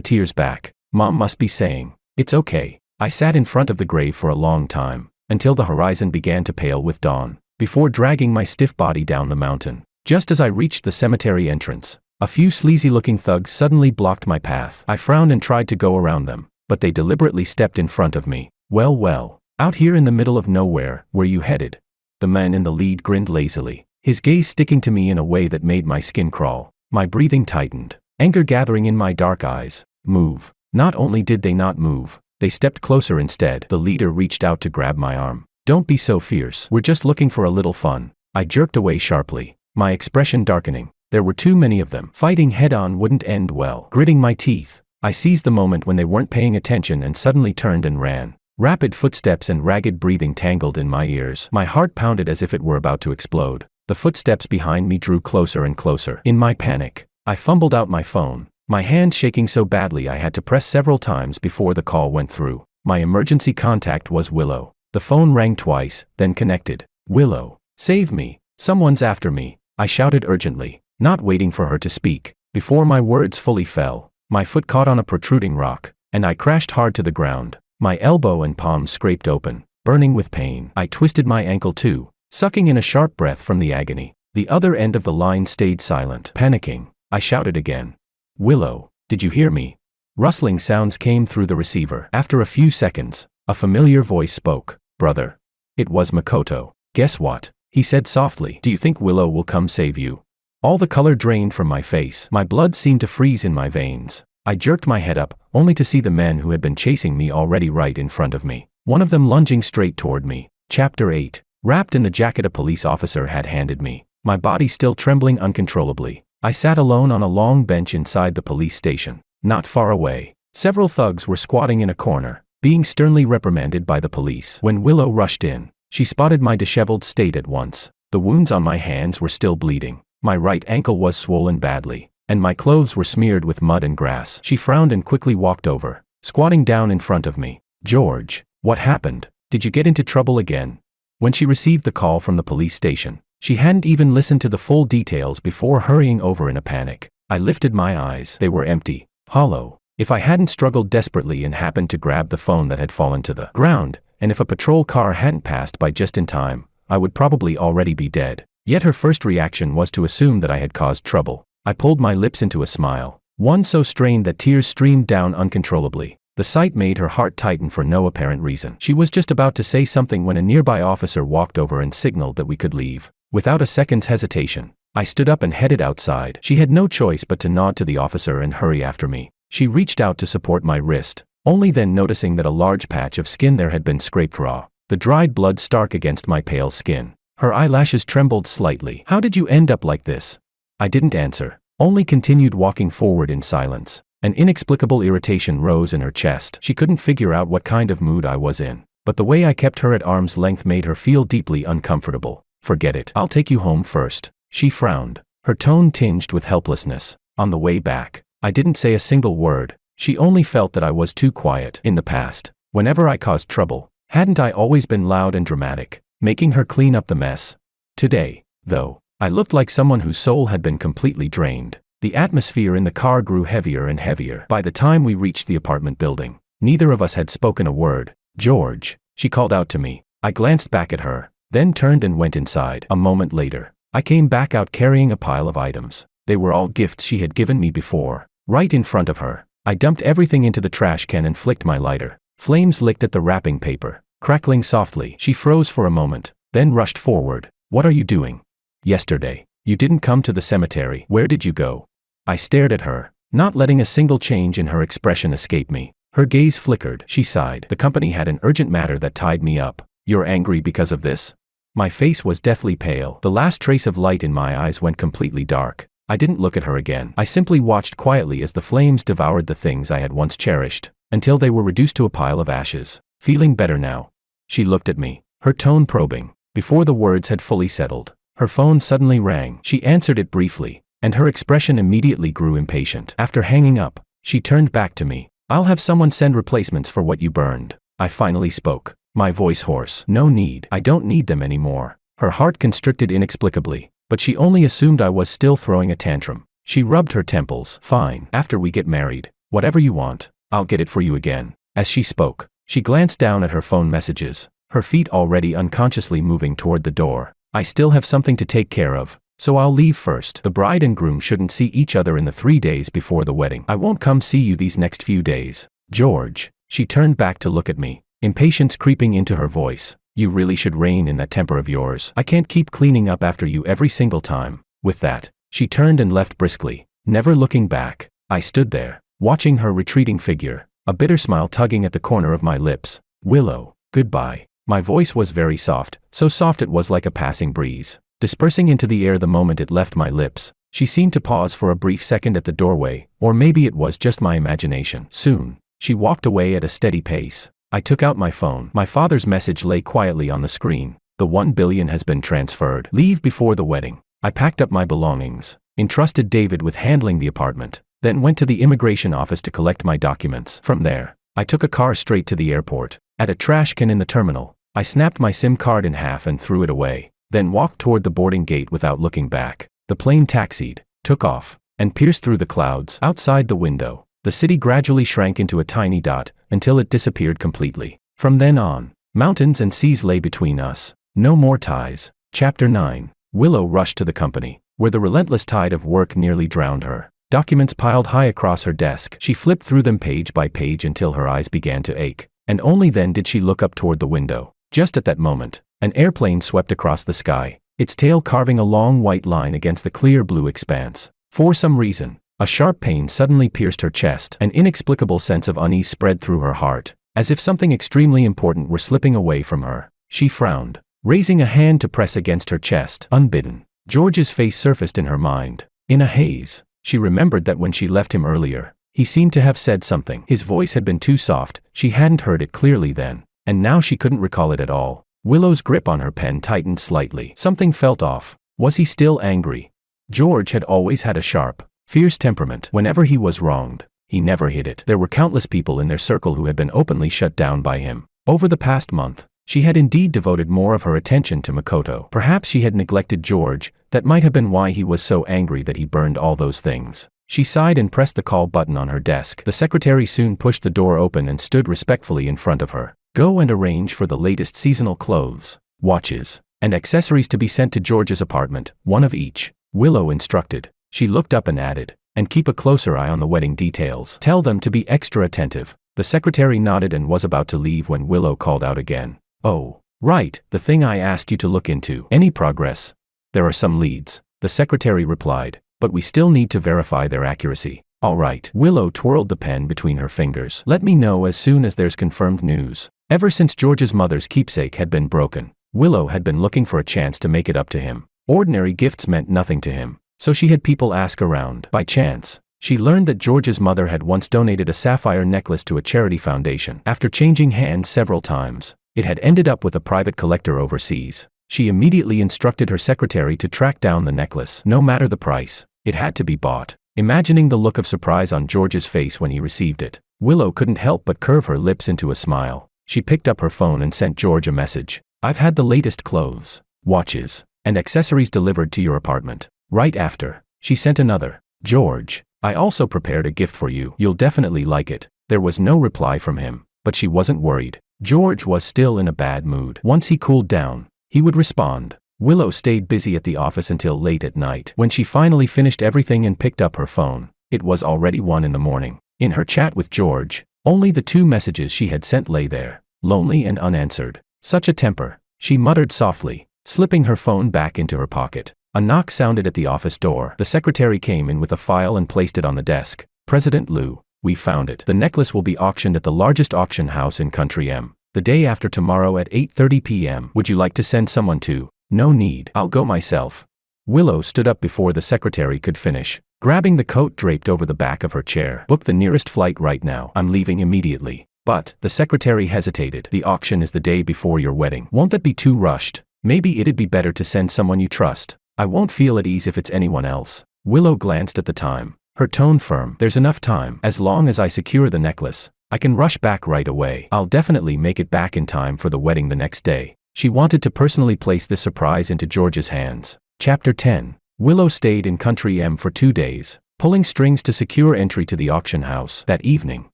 tears back. Mom must be saying, "It's okay." I sat in front of the grave for a long time, until the horizon began to pale with dawn, before dragging my stiff body down the mountain. Just as I reached the cemetery entrance, a few sleazy-looking thugs suddenly blocked my path. I frowned and tried to go around them, but they deliberately stepped in front of me. Well, out here in the middle of nowhere, where you headed? The man in the lead grinned lazily, his gaze sticking to me in a way that made my skin crawl. My breathing tightened, anger gathering in my dark eyes. Move. Not only did they not move, they stepped closer instead. The leader reached out to grab my arm. Don't be so fierce. We're just looking for a little fun. I jerked away sharply, my expression darkening. There were too many of them. Fighting head-on wouldn't end well. Gritting my teeth, I seized the moment when they weren't paying attention and suddenly turned and ran. Rapid footsteps and ragged breathing tangled in my ears. My heart pounded as if it were about to explode. The footsteps behind me drew closer and closer. In my panic, I fumbled out my phone, my hands shaking so badly I had to press several times before the call went through. My emergency contact was Willow. The phone rang twice, then connected. Willow, save me. Someone's after me, I shouted urgently, not waiting for her to speak. Before my words fully fell, my foot caught on a protruding rock, and I crashed hard to the ground. My elbow and palm scraped open, burning with pain. I twisted my ankle too, sucking in a sharp breath from the agony. The other end of the line stayed silent. Panicking, I shouted again. Willow, did you hear me? Rustling sounds came through the receiver. After a few seconds, a familiar voice spoke. Brother. It was Makoto. Guess what? He said softly. Do you think Willow will come save you? All the color drained from my face. My blood seemed to freeze in my veins. I jerked my head up, only to see the men who had been chasing me already right in front of me. One of them lunging straight toward me. Chapter 8. Wrapped in the jacket a police officer had handed me, my body still trembling uncontrollably, I sat alone on a long bench inside the police station. Not far away, several thugs were squatting in a corner, being sternly reprimanded by the police. When Willow rushed in, she spotted my disheveled state at once. The wounds on my hands were still bleeding. My right ankle was swollen badly, and my clothes were smeared with mud and grass. She frowned and quickly walked over, squatting down in front of me. George, what happened? Did you get into trouble again? When she received the call from the police station, she hadn't even listened to the full details before hurrying over in a panic. I lifted my eyes. They were empty, hollow. If I hadn't struggled desperately and happened to grab the phone that had fallen to the ground, and if a patrol car hadn't passed by just in time, I would probably already be dead. Yet her first reaction was to assume that I had caused trouble. I pulled my lips into a smile, one so strained that tears streamed down uncontrollably. The sight made her heart tighten for no apparent reason. She was just about to say something when a nearby officer walked over and signaled that we could leave. Without a second's hesitation, I stood up and headed outside. She had no choice but to nod to the officer and hurry after me. She reached out to support my wrist, only then noticing that a large patch of skin there had been scraped raw, the dried blood stark against my pale skin. Her eyelashes trembled slightly. How did you end up like this? I didn't answer, only continued walking forward in silence. An inexplicable irritation rose in her chest. She couldn't figure out what kind of mood I was in, but the way I kept her at arm's length made her feel deeply uncomfortable. Forget it. I'll take you home first. She frowned, her tone tinged with helplessness. On the way back, I didn't say a single word. She only felt that I was too quiet. In the past, whenever I caused trouble, hadn't I always been loud and dramatic, making her clean up the mess? Today, though, I looked like someone whose soul had been completely drained. The atmosphere in the car grew heavier and heavier. By the time we reached the apartment building, neither of us had spoken a word. George, she called out to me. I glanced back at her, then turned and went inside. A moment later, I came back out carrying a pile of items. They were all gifts she had given me before. Right in front of her, I dumped everything into the trash can and flicked my lighter. Flames licked at the wrapping paper, crackling softly. She froze for a moment, then rushed forward. What are you doing? Yesterday, you didn't come to the cemetery. Where did you go? I stared at her, not letting a single change in her expression escape me. Her gaze flickered. She sighed. The company had an urgent matter that tied me up. You're angry because of this? My face was deathly pale. The last trace of light in my eyes went completely dark. I didn't look at her again. I simply watched quietly as the flames devoured the things I had once cherished, until they were reduced to a pile of ashes. Feeling better now? She looked at me, her tone probing. Before the words had fully settled, her phone suddenly rang. She answered it briefly, and her expression immediately grew impatient. After hanging up, she turned back to me. "I'll have someone send replacements for what you burned." I finally spoke, my voice hoarse. "No need. I don't need them anymore." Her heart constricted inexplicably, but she only assumed I was still throwing a tantrum. She rubbed her temples. "Fine. After we get married, whatever you want, I'll get it for you again." As she spoke, she glanced down at her phone messages, her feet already unconsciously moving toward the door. "I still have something to take care of, so I'll leave first. The bride and groom shouldn't see each other in the 3 days before the wedding. I won't come see you these next few days." "George." She turned back to look at me, impatience creeping into her voice. "You really should rein in that temper of yours. I can't keep cleaning up after you every single time." With that, she turned and left briskly, never looking back. I stood there, watching her retreating figure, a bitter smile tugging at the corner of my lips. "Willow, goodbye." My voice was very soft, so soft it was like a passing breeze, dispersing into the air the moment it left my lips. She seemed to pause for a brief second at the doorway, or maybe it was just my imagination. Soon, she walked away at a steady pace. I took out my phone. My father's message lay quietly on the screen. "The 1 billion has been transferred. Leave before the wedding." I packed up my belongings, entrusted David with handling the apartment, then went to the immigration office to collect my documents. From there, I took a car straight to the airport. At a trash can in the terminal, I snapped my SIM card in half and threw it away, then walked toward the boarding gate without looking back. The plane taxied, took off, and pierced through the clouds. Outside the window, the city gradually shrank into a tiny dot, until it disappeared completely. From then on, mountains and seas lay between us. No more ties. Chapter 9. Willow rushed to the company, where the relentless tide of work nearly drowned her. Documents piled high across her desk. She flipped through them page by page until her eyes began to ache, and only then did she look up toward the window. Just at that moment, an airplane swept across the sky, its tail carving a long white line against the clear blue expanse. For some reason, a sharp pain suddenly pierced her chest. An inexplicable sense of unease spread through her heart, as if something extremely important were slipping away from her. She frowned, raising a hand to press against her chest. Unbidden, George's face surfaced in her mind. In a haze, she remembered that when she left him earlier, he seemed to have said something. His voice had been too soft, she hadn't heard it clearly then, and now she couldn't recall it at all. Willow's grip on her pen tightened slightly. Something felt off. Was he still angry? George had always had a sharp, fierce temperament. Whenever he was wronged, he never hid it. There were countless people in their circle who had been openly shut down by him. Over the past month, she had indeed devoted more of her attention to Makoto. Perhaps she had neglected George. That might have been why he was so angry that he burned all those things. She sighed and pressed the call button on her desk. The secretary soon pushed the door open and stood respectfully in front of her. "Go and arrange for the latest seasonal clothes, watches, and accessories to be sent to George's apartment, one of each," Willow instructed. She looked up and added, "And keep a closer eye on the wedding details. Tell them to be extra attentive." The secretary nodded and was about to leave when Willow called out again. "Oh, right, the thing I asked you to look into. Any progress?" "There are some leads," the secretary replied, "but we still need to verify their accuracy." "All right." Willow twirled the pen between her fingers. "Let me know as soon as there's confirmed news." Ever since George's mother's keepsake had been broken, Willow had been looking for a chance to make it up to him. Ordinary gifts meant nothing to him, so she had people ask around. By chance, she learned that George's mother had once donated a sapphire necklace to a charity foundation. After changing hands several times, it had ended up with a private collector overseas. She immediately instructed her secretary to track down the necklace. No matter the price, it had to be bought. Imagining the look of surprise on George's face when he received it, Willow couldn't help but curve her lips into a smile. She picked up her phone and sent George a message. "I've had the latest clothes, watches, and accessories delivered to your apartment." Right after, she sent another. "George, I also prepared a gift for you. You'll definitely like it." There was no reply from him, but she wasn't worried. George was still in a bad mood. Once he cooled down, he would respond. Willow stayed busy at the office until late at night. When she finally finished everything and picked up her phone, it was already 1 in the morning. In her chat with George, only the 2 messages she had sent lay there, lonely and unanswered. Such a temper, she muttered softly, slipping her phone back into her pocket. A knock sounded at the office door. The secretary came in with a file and placed it on the desk. "President Liu, we found it. The necklace will be auctioned at the largest auction house in Country M, the day after tomorrow at 8:30 p.m. Would you like to send someone to?" "No need. I'll go myself." Willow stood up before the secretary could finish, grabbing the coat draped over the back of her chair. Book the nearest flight right now. I'm leaving immediately. But, the secretary hesitated. The auction is the day before your wedding. Won't that be too rushed? Maybe it'd be better to send someone you trust. I won't feel at ease if it's anyone else. Willow glanced at the time, her tone firm. There's enough time. As long as I secure the necklace, I can rush back right away. I'll definitely make it back in time for the wedding the next day. She wanted to personally place this surprise into George's hands. Chapter 10. Willow stayed in Country M for 2 days, pulling strings to secure entry to the auction house. That evening,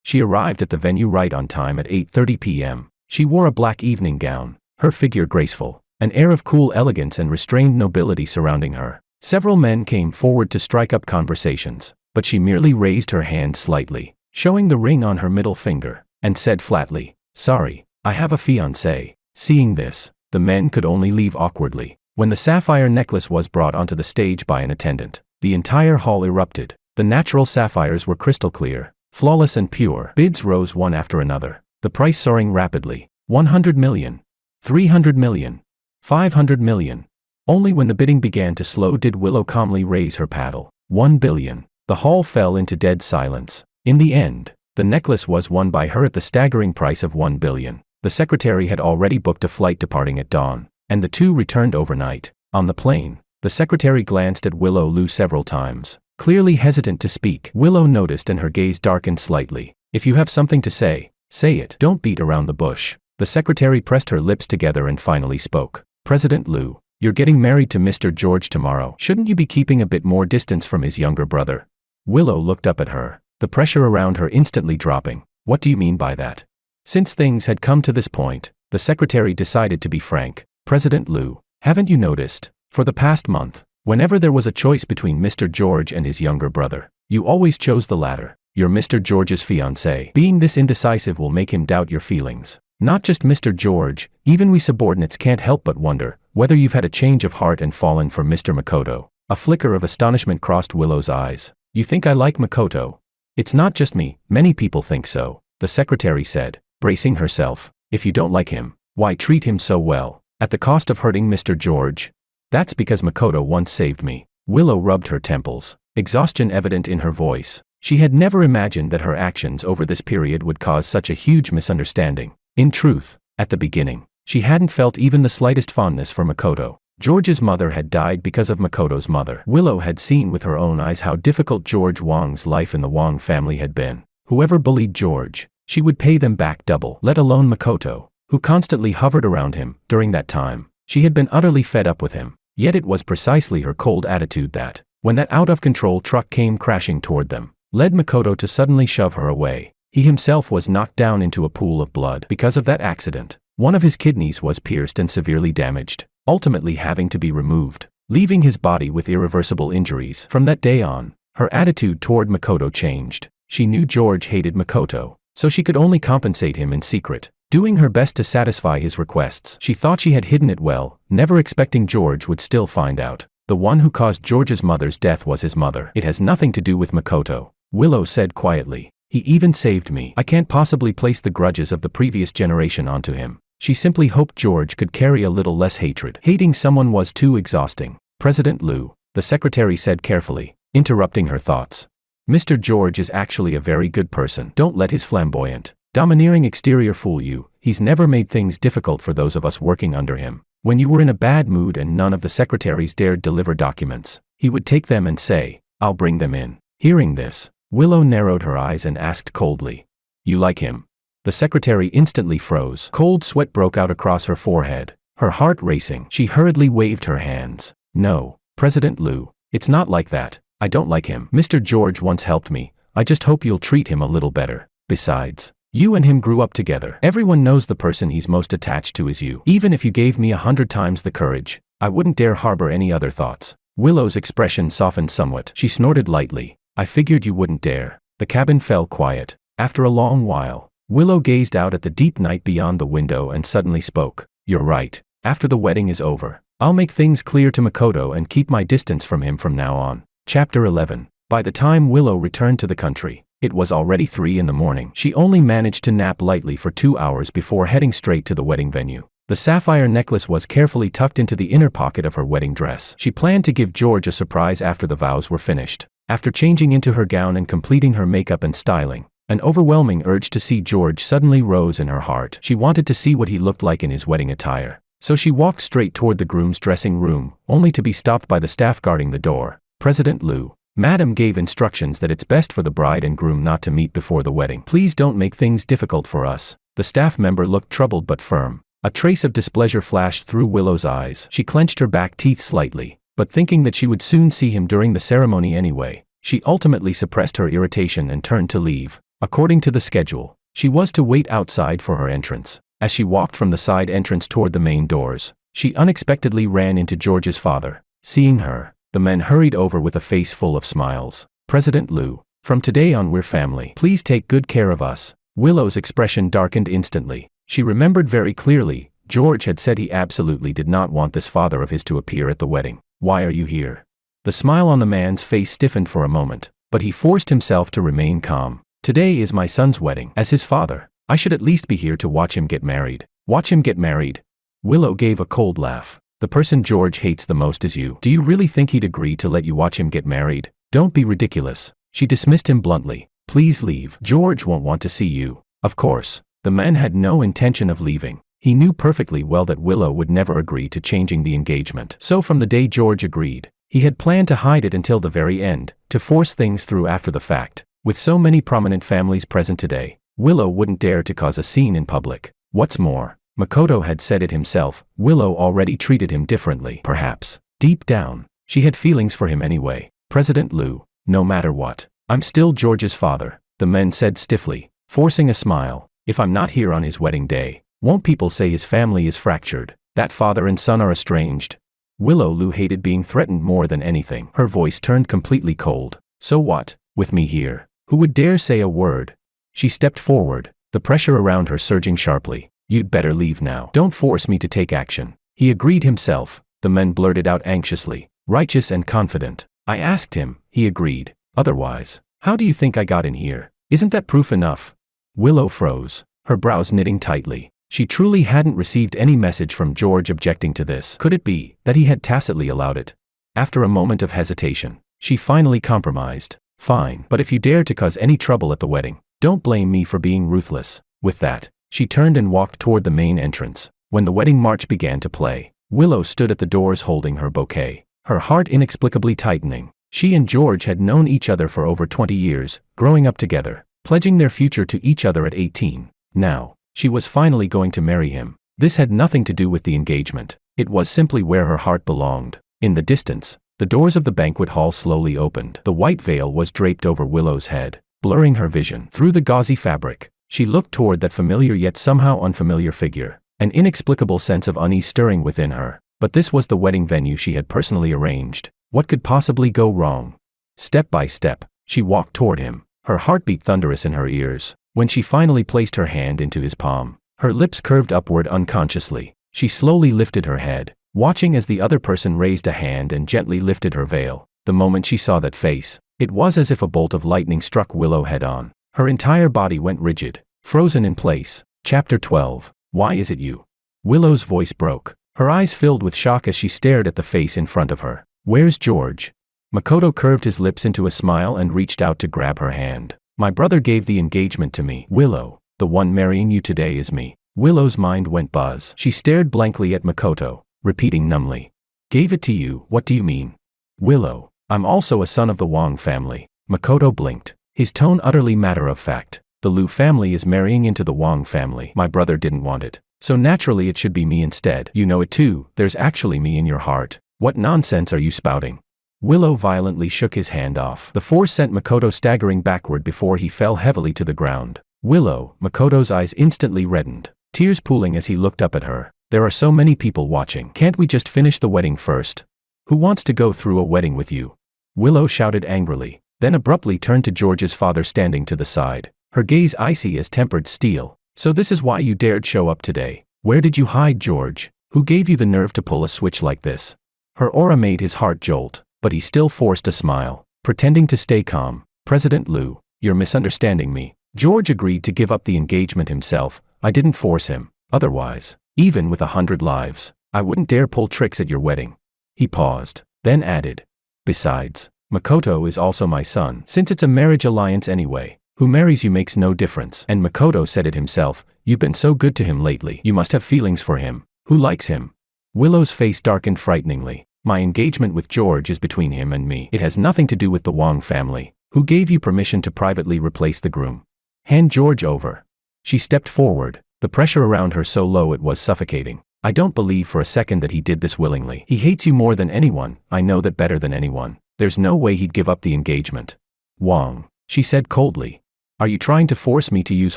she arrived at the venue right on time at 8:30 p.m. She wore a black evening gown, her figure graceful, an air of cool elegance and restrained nobility surrounding her. Several men came forward to strike up conversations, but she merely raised her hand slightly, showing the ring on her middle finger, and said flatly, "Sorry, I have a fiancé." Seeing this, the men could only leave awkwardly. When the sapphire necklace was brought onto the stage by an attendant, the entire hall erupted. The natural sapphires were crystal clear, flawless and pure. Bids rose one after another, the price soaring rapidly. 100 million. 300 million. 500 million. Only when the bidding began to slow did Willow calmly raise her paddle. 1 billion. The hall fell into dead silence. In the end, the necklace was won by her at the staggering price of 1 billion. The secretary had already booked a flight departing at dawn, and the two returned overnight. On the plane, the secretary glanced at Willow Lou several times, clearly hesitant to speak. Willow noticed and her gaze darkened slightly. If you have something to say it. Don't beat around the bush. The secretary pressed her lips together and finally spoke. President Lou, you're getting married to Mr. George tomorrow. Shouldn't you be keeping a bit more distance from his younger brother? Willow looked up at her, the pressure around her instantly dropping. What do you mean by that? Since things had come to this point, the secretary decided to be frank. President Lou, haven't you noticed, for the past month, whenever there was a choice between Mr. George and his younger brother, you always chose the latter. You're Mr. George's fiancé. Being this indecisive will make him doubt your feelings. Not just Mr. George, even we subordinates can't help but wonder whether you've had a change of heart and fallen for Mr. Makoto. A flicker of astonishment crossed Willow's eyes. You think I like Makoto? It's not just me, many people think so, the secretary said, bracing herself. If you don't like him, why treat him so well, at the cost of hurting Mr. George? That's because Makoto once saved me. Willow rubbed her temples, exhaustion evident in her voice. She had never imagined that her actions over this period would cause such a huge misunderstanding. In truth, at the beginning, she hadn't felt even the slightest fondness for Makoto. George's mother had died because of Makoto's mother. Willow had seen with her own eyes how difficult George Wang's life in the Wang family had been. Whoever bullied George, she would pay them back double, let alone Makoto, who constantly hovered around him. During that time, she had been utterly fed up with him. Yet it was precisely her cold attitude that, when that out-of-control truck came crashing toward them, led Makoto to suddenly shove her away. He himself was knocked down into a pool of blood. Because of that accident, one of his kidneys was pierced and severely damaged, ultimately having to be removed, leaving his body with irreversible injuries. From that day on, her attitude toward Makoto changed. She knew George hated Makoto, so she could only compensate him in secret, doing her best to satisfy his requests. She thought she had hidden it well, never expecting George would still find out. The one who caused George's mother's death was his mother. It has nothing to do with Makoto, Willow said quietly. He even saved me. I can't possibly place the grudges of the previous generation onto him. She simply hoped George could carry a little less hatred. Hating someone was too exhausting. President Lou, the secretary said carefully, interrupting her thoughts. Mr. George is actually a very good person. Don't let his flamboyant, domineering exterior fool you. He's never made things difficult for those of us working under him. When you were in a bad mood and none of the secretaries dared deliver documents, he would take them and say, "I'll bring them in." Hearing this, Willow narrowed her eyes and asked coldly, "You like him?" The secretary instantly froze. Cold sweat broke out across her forehead, her heart racing. She hurriedly waved her hands. "No, President Lou, it's not like that. I don't like him. Mr. George once helped me. I just hope you'll treat him a little better. Besides, you and him grew up together. Everyone knows the person he's most attached to is you. Even if you gave me 100 times the courage, I wouldn't dare harbor any other thoughts." Willow's expression softened somewhat. She snorted lightly. "I figured you wouldn't dare." The cabin fell quiet. After a long while, Willow gazed out at the deep night beyond the window and suddenly spoke. "You're right. After the wedding is over, I'll make things clear to Makoto and keep my distance from him from now on." Chapter 11. By the time Willow returned to the country, it was already 3 in the morning. She only managed to nap lightly for 2 hours before heading straight to the wedding venue. The sapphire necklace was carefully tucked into the inner pocket of her wedding dress. She planned to give George a surprise after the vows were finished. After changing into her gown and completing her makeup and styling, an overwhelming urge to see George suddenly rose in her heart. She wanted to see what he looked like in his wedding attire. So she walked straight toward the groom's dressing room, only to be stopped by the staff guarding the door. President Liu. Madam gave instructions that it's best for the bride and groom not to meet before the wedding. Please don't make things difficult for us. The staff member looked troubled but firm. A trace of displeasure flashed through Willow's eyes. She clenched her back teeth slightly, but thinking that she would soon see him during the ceremony anyway, she ultimately suppressed her irritation and turned to leave. According to the schedule, she was to wait outside for her entrance. As she walked from the side entrance toward the main doors, she unexpectedly ran into George's father. Seeing her, the man hurried over with a face full of smiles. President Liu, from today on we're family. Please take good care of us. Willow's expression darkened instantly. She remembered very clearly, George had said he absolutely did not want this father of his to appear at the wedding. Why are you here? The smile on the man's face stiffened for a moment, but he forced himself to remain calm. Today is my son's wedding. As his father, I should at least be here to watch him get married. Watch him get married? Willow gave a cold laugh. The person George hates the most is you. Do you really think he'd agree to let you watch him get married? Don't be ridiculous. She dismissed him bluntly. Please leave. George won't want to see you. Of course, the man had no intention of leaving. He knew perfectly well that Willow would never agree to changing the engagement. So from the day George agreed, he had planned to hide it until the very end, to force things through after the fact. With so many prominent families present today, Willow wouldn't dare to cause a scene in public. What's more, Makoto had said it himself, Willow already treated him differently. Perhaps, deep down, she had feelings for him anyway. President Liu, no matter what, I'm still George's father, the man said stiffly, forcing a smile. If I'm not here on his wedding day, won't people say his family is fractured, that father and son are estranged? Willow Liu hated being threatened more than anything. Her voice turned completely cold. So what, with me here? Who would dare say a word? She stepped forward, the pressure around her surging sharply. You'd better leave now. Don't force me to take action. He agreed himself, the man blurted out anxiously, righteous and confident. I asked him, he agreed. Otherwise, how do you think I got in here? Isn't that proof enough? Willow froze, her brows knitting tightly. She truly hadn't received any message from George objecting to this. Could it be that he had tacitly allowed it? After a moment of hesitation, she finally compromised. Fine, but if you dare to cause any trouble at the wedding, don't blame me for being ruthless. With that, she turned and walked toward the main entrance. When the wedding march began to play, Willow stood at the doors holding her bouquet, her heart inexplicably tightening. She and George had known each other for over 20 years, growing up together, pledging their future to each other at 18. Now, she was finally going to marry him. This had nothing to do with the engagement. It was simply where her heart belonged. In the distance, the doors of the banquet hall slowly opened. The white veil was draped over Willow's head, blurring her vision. Through the gauzy fabric, she looked toward that familiar yet somehow unfamiliar figure, an inexplicable sense of unease stirring within her. But this was the wedding venue she had personally arranged. What could possibly go wrong? Step by step, she walked toward him, her heartbeat thunderous in her ears. When she finally placed her hand into his palm, her lips curved upward unconsciously. She slowly lifted her head, watching as the other person raised a hand and gently lifted her veil. The moment she saw that face, it was as if a bolt of lightning struck Willow head-on. Her entire body went rigid, frozen in place. Chapter 12. Why is it you? Willow's voice broke. Her eyes filled with shock as she stared at the face in front of her. Where's George? Makoto curved his lips into a smile and reached out to grab her hand. My brother gave the engagement to me. Willow, the one marrying you today is me. Willow's mind went buzz. She stared blankly at Makoto, repeating numbly. Gave it to you? What do you mean? Willow, I'm also a son of the Wang family. Makoto blinked, his tone utterly matter-of-fact. The Liu family is marrying into the Wang family. My brother didn't want it, so naturally it should be me instead. You know it too, there's actually me in your heart. What nonsense are you spouting? Willow violently shook his hand off. The force sent Makoto staggering backward before he fell heavily to the ground. Willow, Makoto's eyes instantly reddened, tears pooling as he looked up at her. There are so many people watching. Can't we just finish the wedding first? Who wants to go through a wedding with you? Willow shouted angrily, then abruptly turned to George's father standing to the side, her gaze icy as tempered steel. So this is why you dared show up today. Where did you hide, George? Who gave you the nerve to pull a switch like this? Her aura made his heart jolt, but he still forced a smile, pretending to stay calm. President Liu, you're misunderstanding me. George agreed to give up the engagement himself. I didn't force him. Otherwise, Even with 100 lives, I wouldn't dare pull tricks at your wedding. He paused, then added. Besides, Makoto is also my son. Since it's a marriage alliance anyway, who marries you makes no difference. And Makoto said it himself, you've been so good to him lately. You must have feelings for him. Who likes him? Willow's face darkened frighteningly. My engagement with George is between him and me. It has nothing to do with the Wong family. Who gave you permission to privately replace the groom? Hand George over. She stepped forward, the pressure around her so low it was suffocating. I don't believe for a second that he did this willingly. He hates you more than anyone. I know that better than anyone. There's no way he'd give up the engagement. Wong, she said coldly. Are you trying to force me to use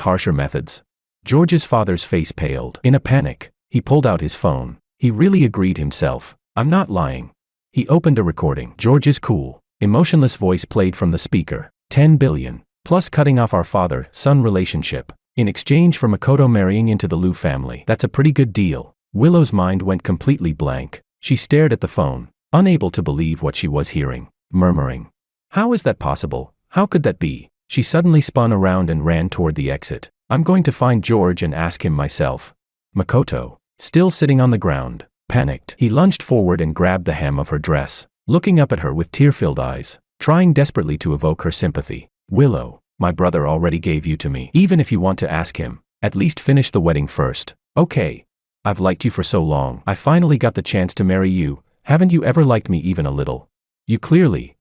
harsher methods? George's father's face paled. In a panic, he pulled out his phone. He really agreed himself. I'm not lying. He opened a recording. George is cool. Emotionless voice played from the speaker. 10 billion. Plus cutting off our father-son relationship. In exchange for Makoto marrying into the Liu family. That's a pretty good deal. Willow's mind went completely blank. She stared at the phone, unable to believe what she was hearing, murmuring. How is that possible? How could that be? She suddenly spun around and ran toward the exit. I'm going to find George and ask him myself. Makoto, still sitting on the ground, panicked. He lunged forward and grabbed the hem of her dress, looking up at her with tear-filled eyes, trying desperately to evoke her sympathy. Willow, my brother already gave you to me. Even if you want to ask him, at least finish the wedding first. Okay. I've liked you for so long. I finally got the chance to marry you. Haven't you ever liked me even a little? You clearly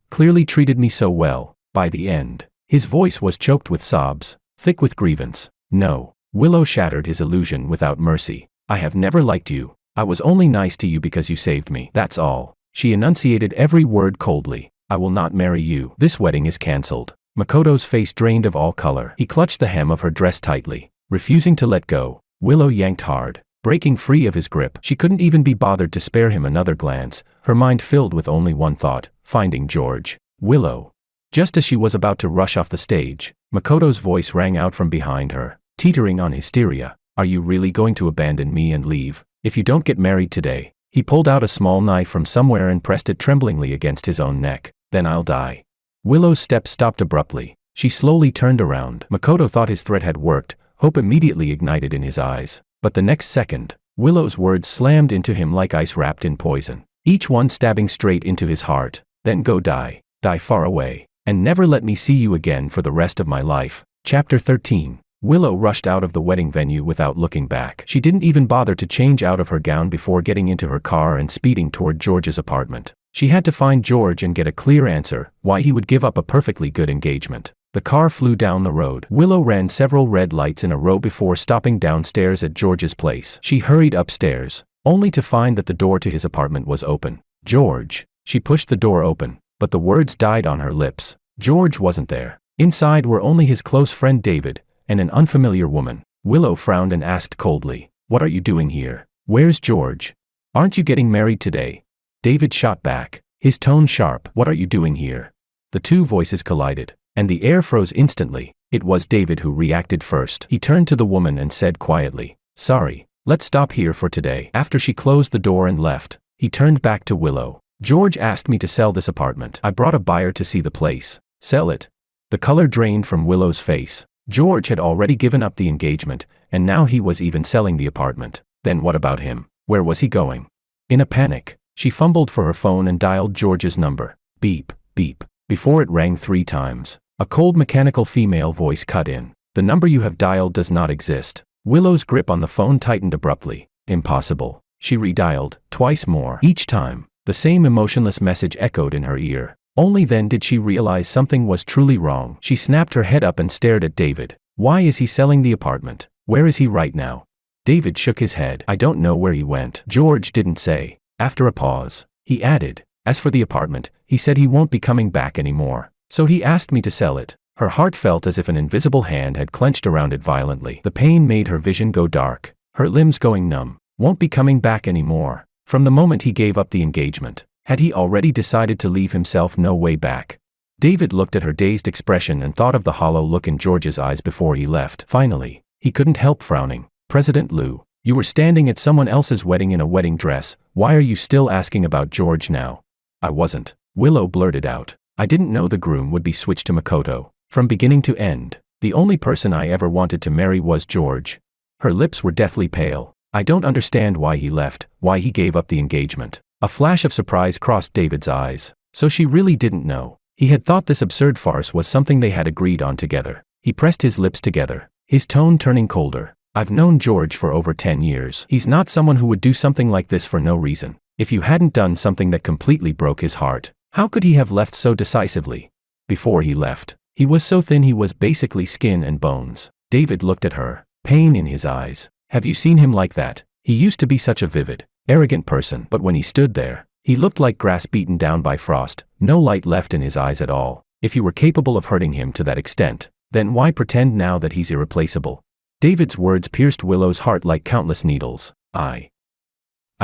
treated me so well. By the end, his voice was choked with sobs, thick with grievance. No. Willow shattered his illusion without mercy. I have never liked you. I was only nice to you because you saved me. That's all. She enunciated every word coldly. I will not marry you. This wedding is cancelled. Makoto's face drained of all color. He clutched the hem of her dress tightly, refusing to let go. Willow yanked hard, breaking free of his grip. She couldn't even be bothered to spare him another glance, her mind filled with only one thought, finding George. Willow. Just as she was about to rush off the stage, Makoto's voice rang out from behind her, teetering on hysteria. Are you really going to abandon me and leave? If you don't get married today. He pulled out a small knife from somewhere and pressed it tremblingly against his own neck. Then I'll die. Willow's steps stopped abruptly. She slowly turned around. Makoto thought his threat had worked, hope immediately ignited in his eyes. But the next second, Willow's words slammed into him like ice wrapped in poison, each one stabbing straight into his heart. Then go die. Die far away. And never let me see you again for the rest of my life. Chapter 13. Willow rushed out of the wedding venue without looking back. She didn't even bother to change out of her gown before getting into her car and speeding toward George's apartment. She had to find George and get a clear answer why he would give up a perfectly good engagement. The car flew down the road. Willow ran several red lights in a row before stopping downstairs at George's place. She hurried upstairs, only to find that the door to his apartment was open. George. She pushed the door open, but the words died on her lips. George wasn't there. Inside were only his close friend David, and an unfamiliar woman. Willow frowned and asked coldly, "What are you doing here? Where's George? Aren't you getting married today?" David shot back, his tone sharp. "What are you doing here?" The two voices collided, and the air froze instantly. It was David who reacted first. He turned to the woman and said quietly, "Sorry, let's stop here for today." After she closed the door and left, he turned back to Willow. "George asked me to sell this apartment. I brought a buyer to see the place." "Sell it?" The color drained from Willow's face. George had already given up the engagement, and now he was even selling the apartment. Then what about him? Where was he going? In a panic, she fumbled for her phone and dialed George's number. Beep, beep. Before it rang 3 times, a cold mechanical female voice cut in. "The number you have dialed does not exist." Willow's grip on the phone tightened abruptly. "Impossible." She redialed, twice more. Each time, the same emotionless message echoed in her ear. Only then did she realize something was truly wrong. She snapped her head up and stared at David. Why is he selling the apartment? Where is he right now? David shook his head. "I don't know where he went." George didn't say. After a pause, he added, "As for the apartment, he said he won't be coming back anymore. So he asked me to sell it." Her heart felt as if an invisible hand had clenched around it violently. The pain made her vision go dark, her limbs going numb. Won't be coming back anymore. From the moment he gave up the engagement, had he already decided to leave himself no way back? David looked at her dazed expression and thought of the hollow look in George's eyes before he left. Finally, he couldn't help frowning. "President Liu, you were standing at someone else's wedding in a wedding dress. Why are you still asking about George now?" "I wasn't," Willow blurted out. "I didn't know the groom would be switched to Makoto. From beginning to end, the only person I ever wanted to marry was George." Her lips were deathly pale. I don't understand why he left, why he gave up the engagement. A flash of surprise crossed David's eyes. So she really didn't know. He had thought this absurd farce was something they had agreed on together. He pressed his lips together, his tone turning colder. I've known George for over 10 years. He's not someone who would do something like this for no reason. If you hadn't done something that completely broke his heart, how could he have left so decisively? Before he left, he was so thin he was basically skin and bones. David looked at her, pain in his eyes. Have you seen him like that? He used to be such a vivid, arrogant person, but when he stood there, he looked like grass beaten down by frost, no light left in his eyes at all. If you were capable of hurting him to that extent, then why pretend now that he's irreplaceable? David's words pierced Willow's heart like countless needles. I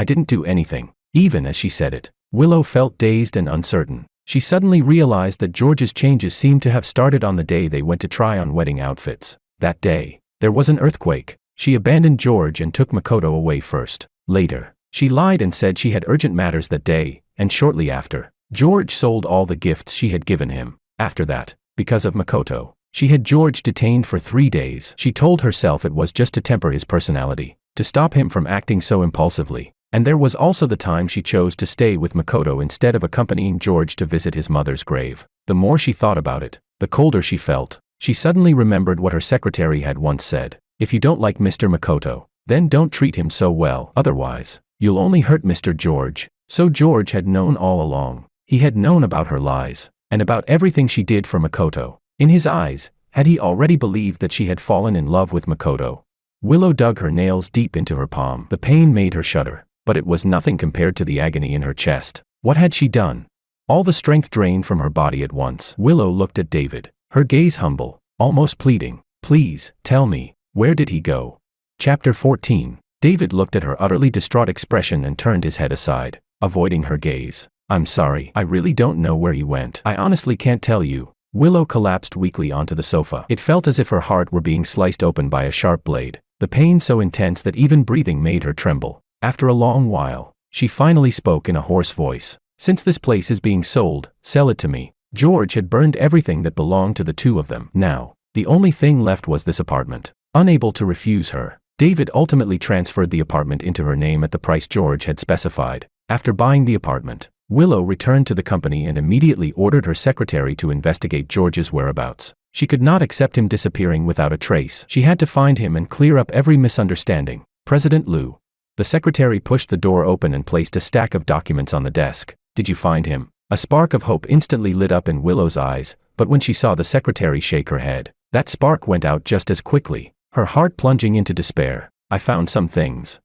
didn't do anything. Even as she said it, Willow felt dazed and uncertain. She suddenly realized that George's changes seemed to have started on the day they went to try on wedding outfits. That day, there was an earthquake. She abandoned George and took Makoto away first. Later, she lied and said she had urgent matters that day, and shortly after, George sold all the gifts she had given him. After that, because of Makoto, she had George detained for 3 days. She told herself it was just to temper his personality, to stop him from acting so impulsively. And there was also the time she chose to stay with Makoto instead of accompanying George to visit his mother's grave. The more she thought about it, the colder she felt. She suddenly remembered what her secretary had once said. If you don't like Mr. Makoto, then don't treat him so well. Otherwise, you'll only hurt Mr. George. So George had known all along. He had known about her lies, and about everything she did for Makoto. In his eyes, had he already believed that she had fallen in love with Makoto? Willow dug her nails deep into her palm. The pain made her shudder, but it was nothing compared to the agony in her chest. What had she done? All the strength drained from her body at once. Willow looked at David, her gaze humble, almost pleading. Please, tell me, where did he go? Chapter 14. David looked at her utterly distraught expression and turned his head aside, avoiding her gaze. I'm sorry, I really don't know where he went. I honestly can't tell you. Willow collapsed weakly onto the sofa. It felt as if her heart were being sliced open by a sharp blade, the pain so intense that even breathing made her tremble. After a long while, she finally spoke in a hoarse voice. Since this place is being sold, sell it to me. George had burned everything that belonged to the two of them. Now, the only thing left was this apartment. Unable to refuse her, David ultimately transferred the apartment into her name at the price George had specified. After buying the apartment, Willow returned to the company and immediately ordered her secretary to investigate George's whereabouts. She could not accept him disappearing without a trace. She had to find him and clear up every misunderstanding. President Liu. The secretary pushed the door open and placed a stack of documents on the desk. Did you find him? A spark of hope instantly lit up in Willow's eyes, but when she saw the secretary shake her head, that spark went out just as quickly, her heart plunging into despair. I found some things.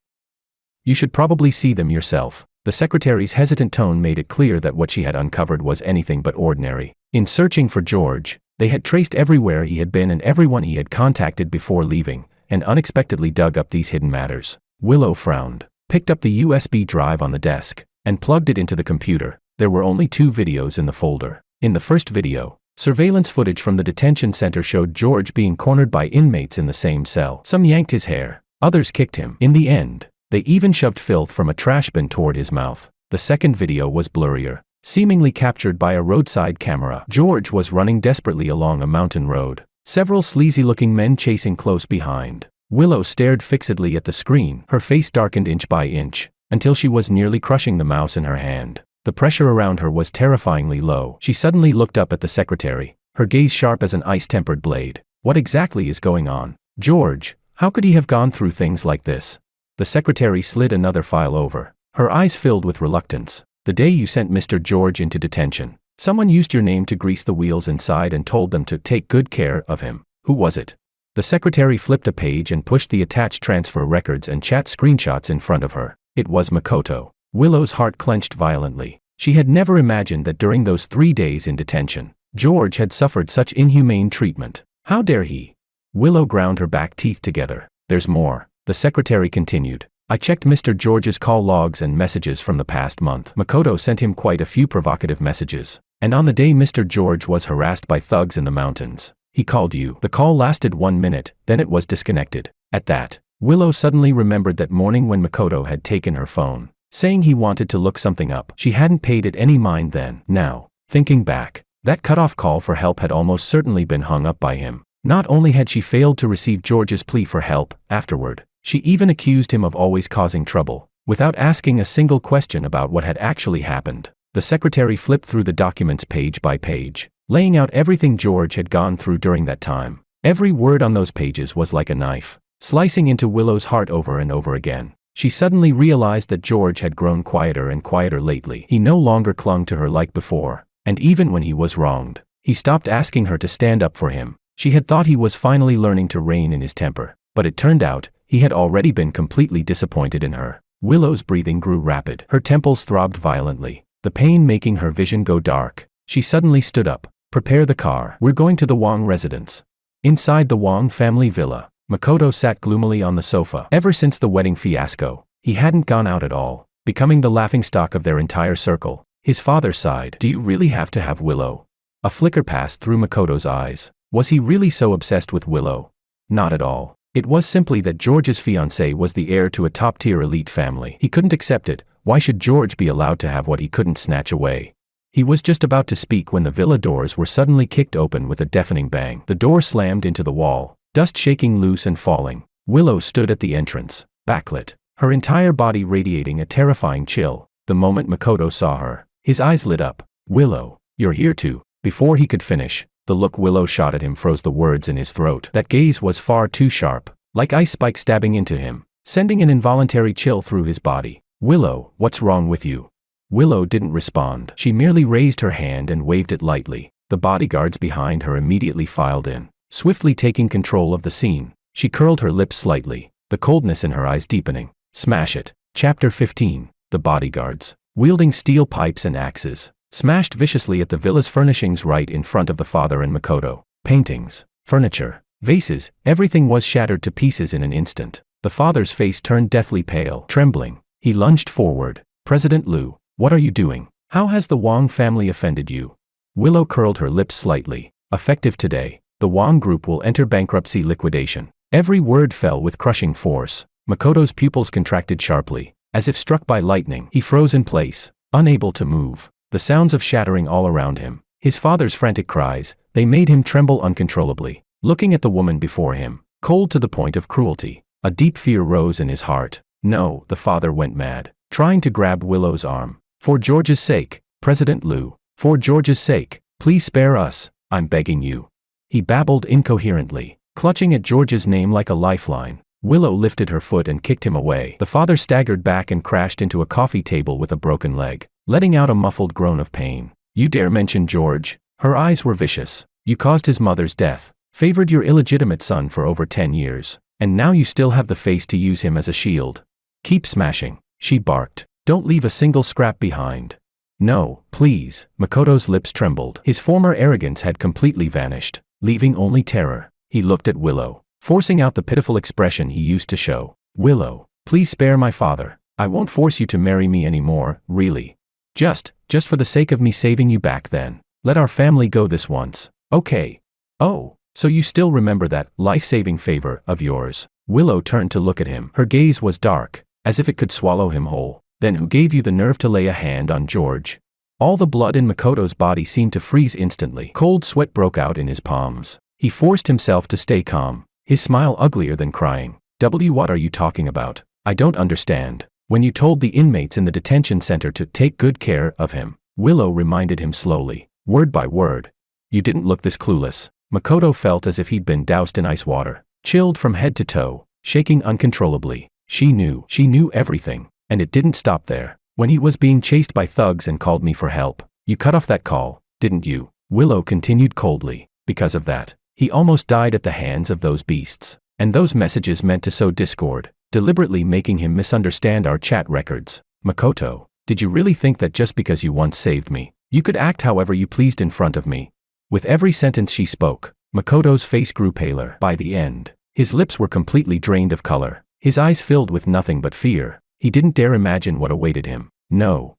You should probably see them yourself. The secretary's hesitant tone made it clear that what she had uncovered was anything but ordinary. In searching for George, they had traced everywhere he had been and everyone he had contacted before leaving, and unexpectedly dug up these hidden matters. Willow frowned, picked up the USB drive on the desk, and plugged it into the computer. There were only 2 videos in the folder. In the first video, surveillance footage from the detention center showed George being cornered by inmates in the same cell. Some yanked his hair, others kicked him. In the end, they even shoved filth from a trash bin toward his mouth. The second video was blurrier, seemingly captured by a roadside camera. George was running desperately along a mountain road, several sleazy-looking men chasing close behind. Willow stared fixedly at the screen, her face darkened inch by inch, until she was nearly crushing the mouse in her hand. The pressure around her was terrifyingly low. She suddenly looked up at the secretary, her gaze sharp as an ice-tempered blade. What exactly is going on? George, how could he have gone through things like this? The secretary slid another file over, her eyes filled with reluctance. The day you sent Mr. George into detention, someone used your name to grease the wheels inside and told them to take good care of him. Who was it? The secretary flipped a page and pushed the attached transfer records and chat screenshots in front of her. It was Makoto. Willow's heart clenched violently. She had never imagined that during those 3 days in detention, George had suffered such inhumane treatment. How dare he? Willow ground her back teeth together. There's more. The secretary continued. I checked Mr. George's call logs and messages from the past month. Makoto sent him quite a few provocative messages. And on the day Mr. George was harassed by thugs in the mountains, he called you. The call lasted 1 minute, then it was disconnected. At that, Willow suddenly remembered that morning when Makoto had taken her phone, saying he wanted to look something up. She hadn't paid it any mind then. Now, thinking back, that cut-off call for help had almost certainly been hung up by him. Not only had she failed to receive George's plea for help, afterward, She even accused him of always causing trouble, without asking a single question about what had actually happened. The secretary flipped through the documents page by page, laying out everything George had gone through during that time. Every word on those pages was like a knife, slicing into Willow's heart over and over again. She suddenly realized that George had grown quieter and quieter lately. He no longer clung to her like before, and even when he was wronged, he stopped asking her to stand up for him. She had thought he was finally learning to rein in his temper, but it turned out, he had already been completely disappointed in her. Willow's breathing grew rapid. Her temples throbbed violently, the pain making her vision go dark. She suddenly stood up. "Prepare the car. We're going to the Wang residence." Inside the Wang family villa, Makoto sat gloomily on the sofa. Ever since the wedding fiasco, he hadn't gone out at all, becoming the laughingstock of their entire circle. His father sighed. "Do you really have to have Willow?" A flicker passed through Makoto's eyes. Was he really so obsessed with Willow? Not at all. It was simply that George's fiancée was the heir to a top-tier elite family. He couldn't accept it. Why should George be allowed to have what he couldn't snatch away? He was just about to speak when the villa doors were suddenly kicked open with a deafening bang. The door slammed into the wall, dust shaking loose and falling. Willow stood at the entrance, backlit, her entire body radiating a terrifying chill. The moment Makoto saw her, his eyes lit up. "Willow, you're here too." Before he could finish, the look Willow shot at him froze the words in his throat. That gaze was far too sharp, like ice spikes stabbing into him, sending an involuntary chill through his body. "Willow, what's wrong with you?" Willow didn't respond. She merely raised her hand and waved it lightly. The bodyguards behind her immediately filed in, swiftly taking control of the scene. She curled her lips slightly, the coldness in her eyes deepening. Smash it. Chapter 15. The bodyguards, wielding steel pipes and axes, smashed viciously at the villa's furnishings right in front of the father and Makoto. Paintings, furniture, vases, everything was shattered to pieces in an instant. The father's face turned deathly pale. Trembling, he lunged forward. "President Liu, what are you doing? How has the Wang family offended you?" Willow curled her lips slightly. "Effective today, the Wang group will enter bankruptcy liquidation." Every word fell with crushing force. Makoto's pupils contracted sharply. As if struck by lightning, he froze in place, unable to move. The sounds of shattering all around him, his father's frantic cries, they made him tremble uncontrollably. Looking at the woman before him, cold to the point of cruelty, a deep fear rose in his heart. No, the father went mad, trying to grab Willow's arm. "For George's sake, President Liu, for George's sake, please spare us, I'm begging you." He babbled incoherently, clutching at George's name like a lifeline. Willow lifted her foot and kicked him away. The father staggered back and crashed into a coffee table with a broken leg, letting out a muffled groan of pain. "You dare mention George?" Her eyes were vicious. "You caused his mother's death, favored your illegitimate son for over 10 years, and now you still have the face to use him as a shield. Keep smashing," she barked. "Don't leave a single scrap behind." "No, please." Makoto's lips trembled. His former arrogance had completely vanished, leaving only terror. He looked at Willow, forcing out the pitiful expression he used to show. "Willow, please spare my father. I won't force you to marry me anymore, really. Just for the sake of me saving you back then. Let our family go this once, okay?" "Oh, so you still remember that life-saving favor of yours?" Willow turned to look at him. Her gaze was dark, as if it could swallow him whole. "Then who gave you the nerve to lay a hand on George?" All the blood in Makoto's body seemed to freeze instantly. Cold sweat broke out in his palms. He forced himself to stay calm, his smile uglier than crying. What are you talking about? I don't understand." "When you told the inmates in the detention center to take good care of him," Willow reminded him slowly, word by word. "You didn't look this clueless." Makoto felt as if he'd been doused in ice water, chilled from head to toe, shaking uncontrollably. She knew everything, and it didn't stop there. "When he was being chased by thugs and called me for help, you cut off that call, didn't you?" Willow continued coldly. "Because of that, he almost died at the hands of those beasts. And those messages meant to sow discord, deliberately making him misunderstand our chat records." "Makoto, did you really think that just because you once saved me, you could act however you pleased in front of me?" With every sentence she spoke, Makoto's face grew paler. By the end, his lips were completely drained of color, his eyes filled with nothing but fear. He didn't dare imagine what awaited him. "No.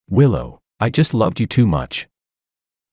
Willow, I just loved you too much.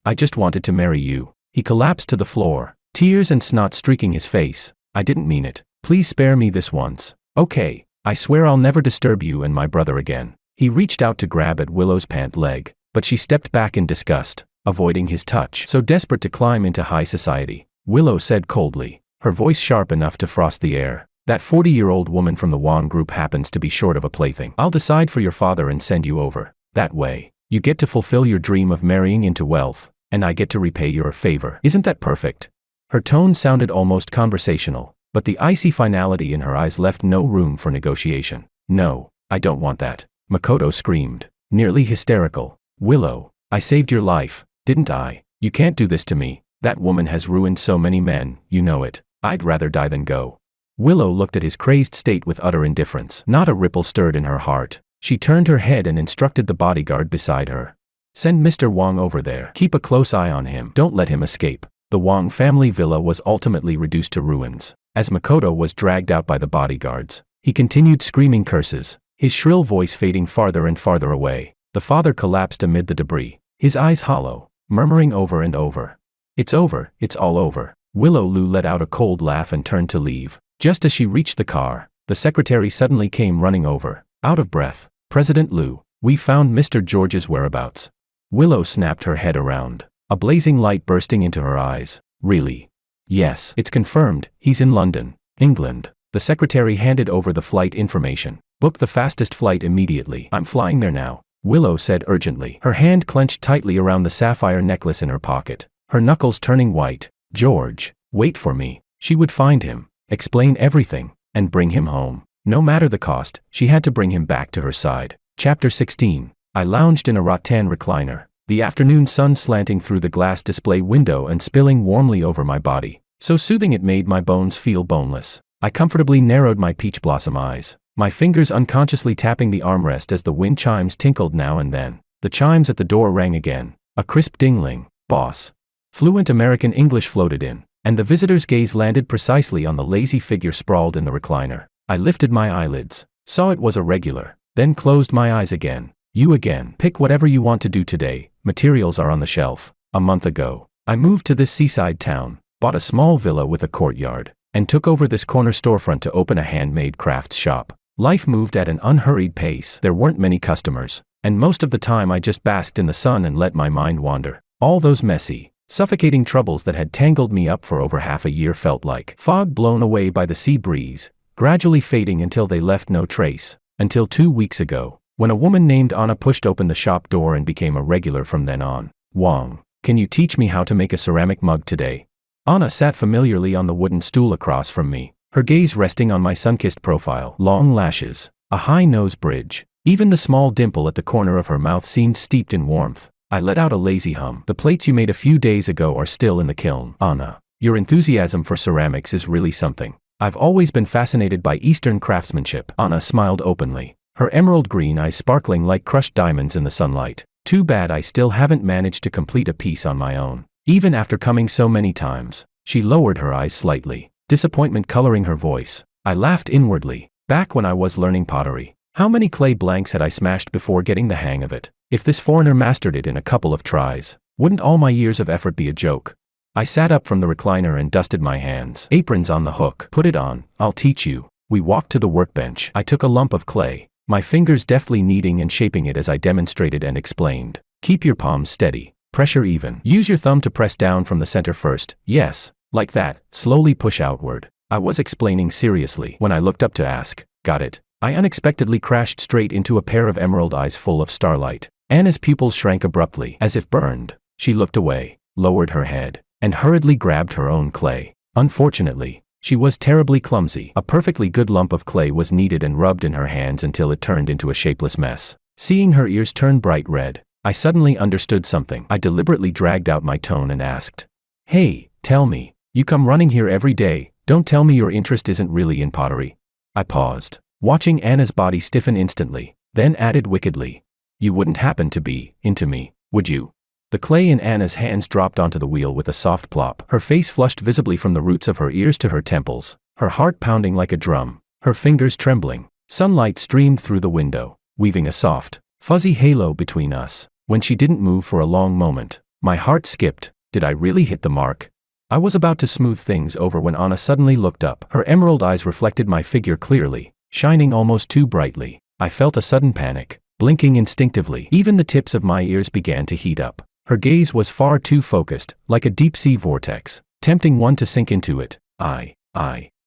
I just wanted to marry you." He collapsed to the floor, tears and snot streaking his face. "I didn't mean it. Please spare me this once, okay? I swear I'll never disturb you and my brother again." He reached out to grab at Willow's pant leg, but she stepped back in disgust, avoiding his touch. "So desperate to climb into high society," Willow said coldly, her voice sharp enough to frost the air. That 40-year-old woman from the Wang group happens to be short of a plaything. I'll decide for your father and send you over. That way, you get to fulfill your dream of marrying into wealth, and I get to repay your favor. Isn't that perfect?" Her tone sounded almost conversational, but the icy finality in her eyes left no room for negotiation. "No, I don't want that," Makoto screamed, nearly hysterical. "Willow, I saved your life, didn't I? You can't do this to me. That woman has ruined so many men, you know it. I'd rather die than go." Willow looked at his crazed state with utter indifference. Not a ripple stirred in her heart. She turned her head and instructed the bodyguard beside her. "Send Mr. Wang over there. Keep a close eye on him. Don't let him escape." The Wang family villa was ultimately reduced to ruins. As Makoto was dragged out by the bodyguards, he continued screaming curses, his shrill voice fading farther and farther away. The father collapsed amid the debris, his eyes hollow, murmuring over and over, "It's over, it's all over." Willow Lu let out a cold laugh and turned to leave. Just as she reached the car, the secretary suddenly came running over, out of breath. "President Lu, we found Mr. George's whereabouts." Willow snapped her head around, a blazing light bursting into her eyes. "Really?" "Yes, it's confirmed, he's in London, England." The secretary handed over the flight information. "Book the fastest flight immediately. I'm flying there now," Willow said urgently, her hand clenched tightly around the sapphire necklace in her pocket, her knuckles turning white. "George, wait for me." She would find him, explain everything, and bring him home. No matter the cost, she had to bring him back to her side. Chapter 16. I lounged in a rattan recliner, the afternoon sun slanting through the glass display window and spilling warmly over my body, so soothing it made my bones feel boneless. I comfortably narrowed my peach blossom eyes, my fingers unconsciously tapping the armrest as the wind chimes tinkled now and then. The chimes at the door rang again, a crisp dingling. "Boss." Fluent American English floated in, and the visitor's gaze landed precisely on the lazy figure sprawled in the recliner. I lifted my eyelids, saw it was a regular, then closed my eyes again. "You again. Pick whatever you want to do today, materials are on the shelf." A month ago, I moved to this seaside town, bought a small villa with a courtyard, and took over this corner storefront to open a handmade crafts shop. Life moved at an unhurried pace. There weren't many customers, and most of the time I just basked in the sun and let my mind wander. All those messy, suffocating troubles that had tangled me up for over half a year felt like fog blown away by the sea breeze, gradually fading until they left no trace. Until 2 weeks ago, when a woman named Anna pushed open the shop door and became a regular from then on. "Wang, can you teach me how to make a ceramic mug today?" Anna sat familiarly on the wooden stool across from me, her gaze resting on my sun-kissed profile. Long lashes, a high nose bridge, even the small dimple at the corner of her mouth seemed steeped in warmth. I let out a lazy hum. "The plates you made a few days ago are still in the kiln." "Anna, your enthusiasm for ceramics is really something. I've always been fascinated by Eastern craftsmanship." Anna smiled openly, her emerald green eyes sparkling like crushed diamonds in the sunlight. "Too bad I still haven't managed to complete a piece on my own. Even after coming so many times." She lowered her eyes slightly, disappointment coloring her voice. I laughed inwardly. Back when I was learning pottery, how many clay blanks had I smashed before getting the hang of it? If this foreigner mastered it in a couple of tries, wouldn't all my years of effort be a joke? I sat up from the recliner and dusted my hands. "Apron's on the hook. Put it on, I'll teach you." We walked to the workbench. I took a lump of clay, my fingers deftly kneading and shaping it as I demonstrated and explained. "Keep your palms steady, pressure even. Use your thumb to press down from the center first. Yes, like that, slowly push outward." I was explaining seriously when I looked up to ask, "Got it?" I unexpectedly crashed straight into a pair of emerald eyes full of starlight. Anna's pupils shrank abruptly, as if burned. She looked away, lowered her head, and hurriedly grabbed her own clay. Unfortunately, she was terribly clumsy. A perfectly good lump of clay was kneaded and rubbed in her hands until it turned into a shapeless mess. Seeing her ears turn bright red, I suddenly understood something. I deliberately dragged out my tone and asked, "Hey, tell me, you come running here every day, don't tell me your interest isn't really in pottery." I paused, watching Anna's body stiffen instantly, then added wickedly, "You wouldn't happen to be into me, would you?" The clay in Anna's hands dropped onto the wheel with a soft plop. Her face flushed visibly from the roots of her ears to her temples, her heart pounding like a drum, her fingers trembling. Sunlight streamed through the window, weaving a soft, fuzzy halo between us. When she didn't move for a long moment, my heart skipped. Did I really hit the mark? I was about to smooth things over when Anna suddenly looked up. Her emerald eyes reflected my figure clearly, shining almost too brightly. I felt a sudden panic, blinking instinctively. Even the tips of my ears began to heat up. Her gaze was far too focused, like a deep-sea vortex, tempting one to sink into it.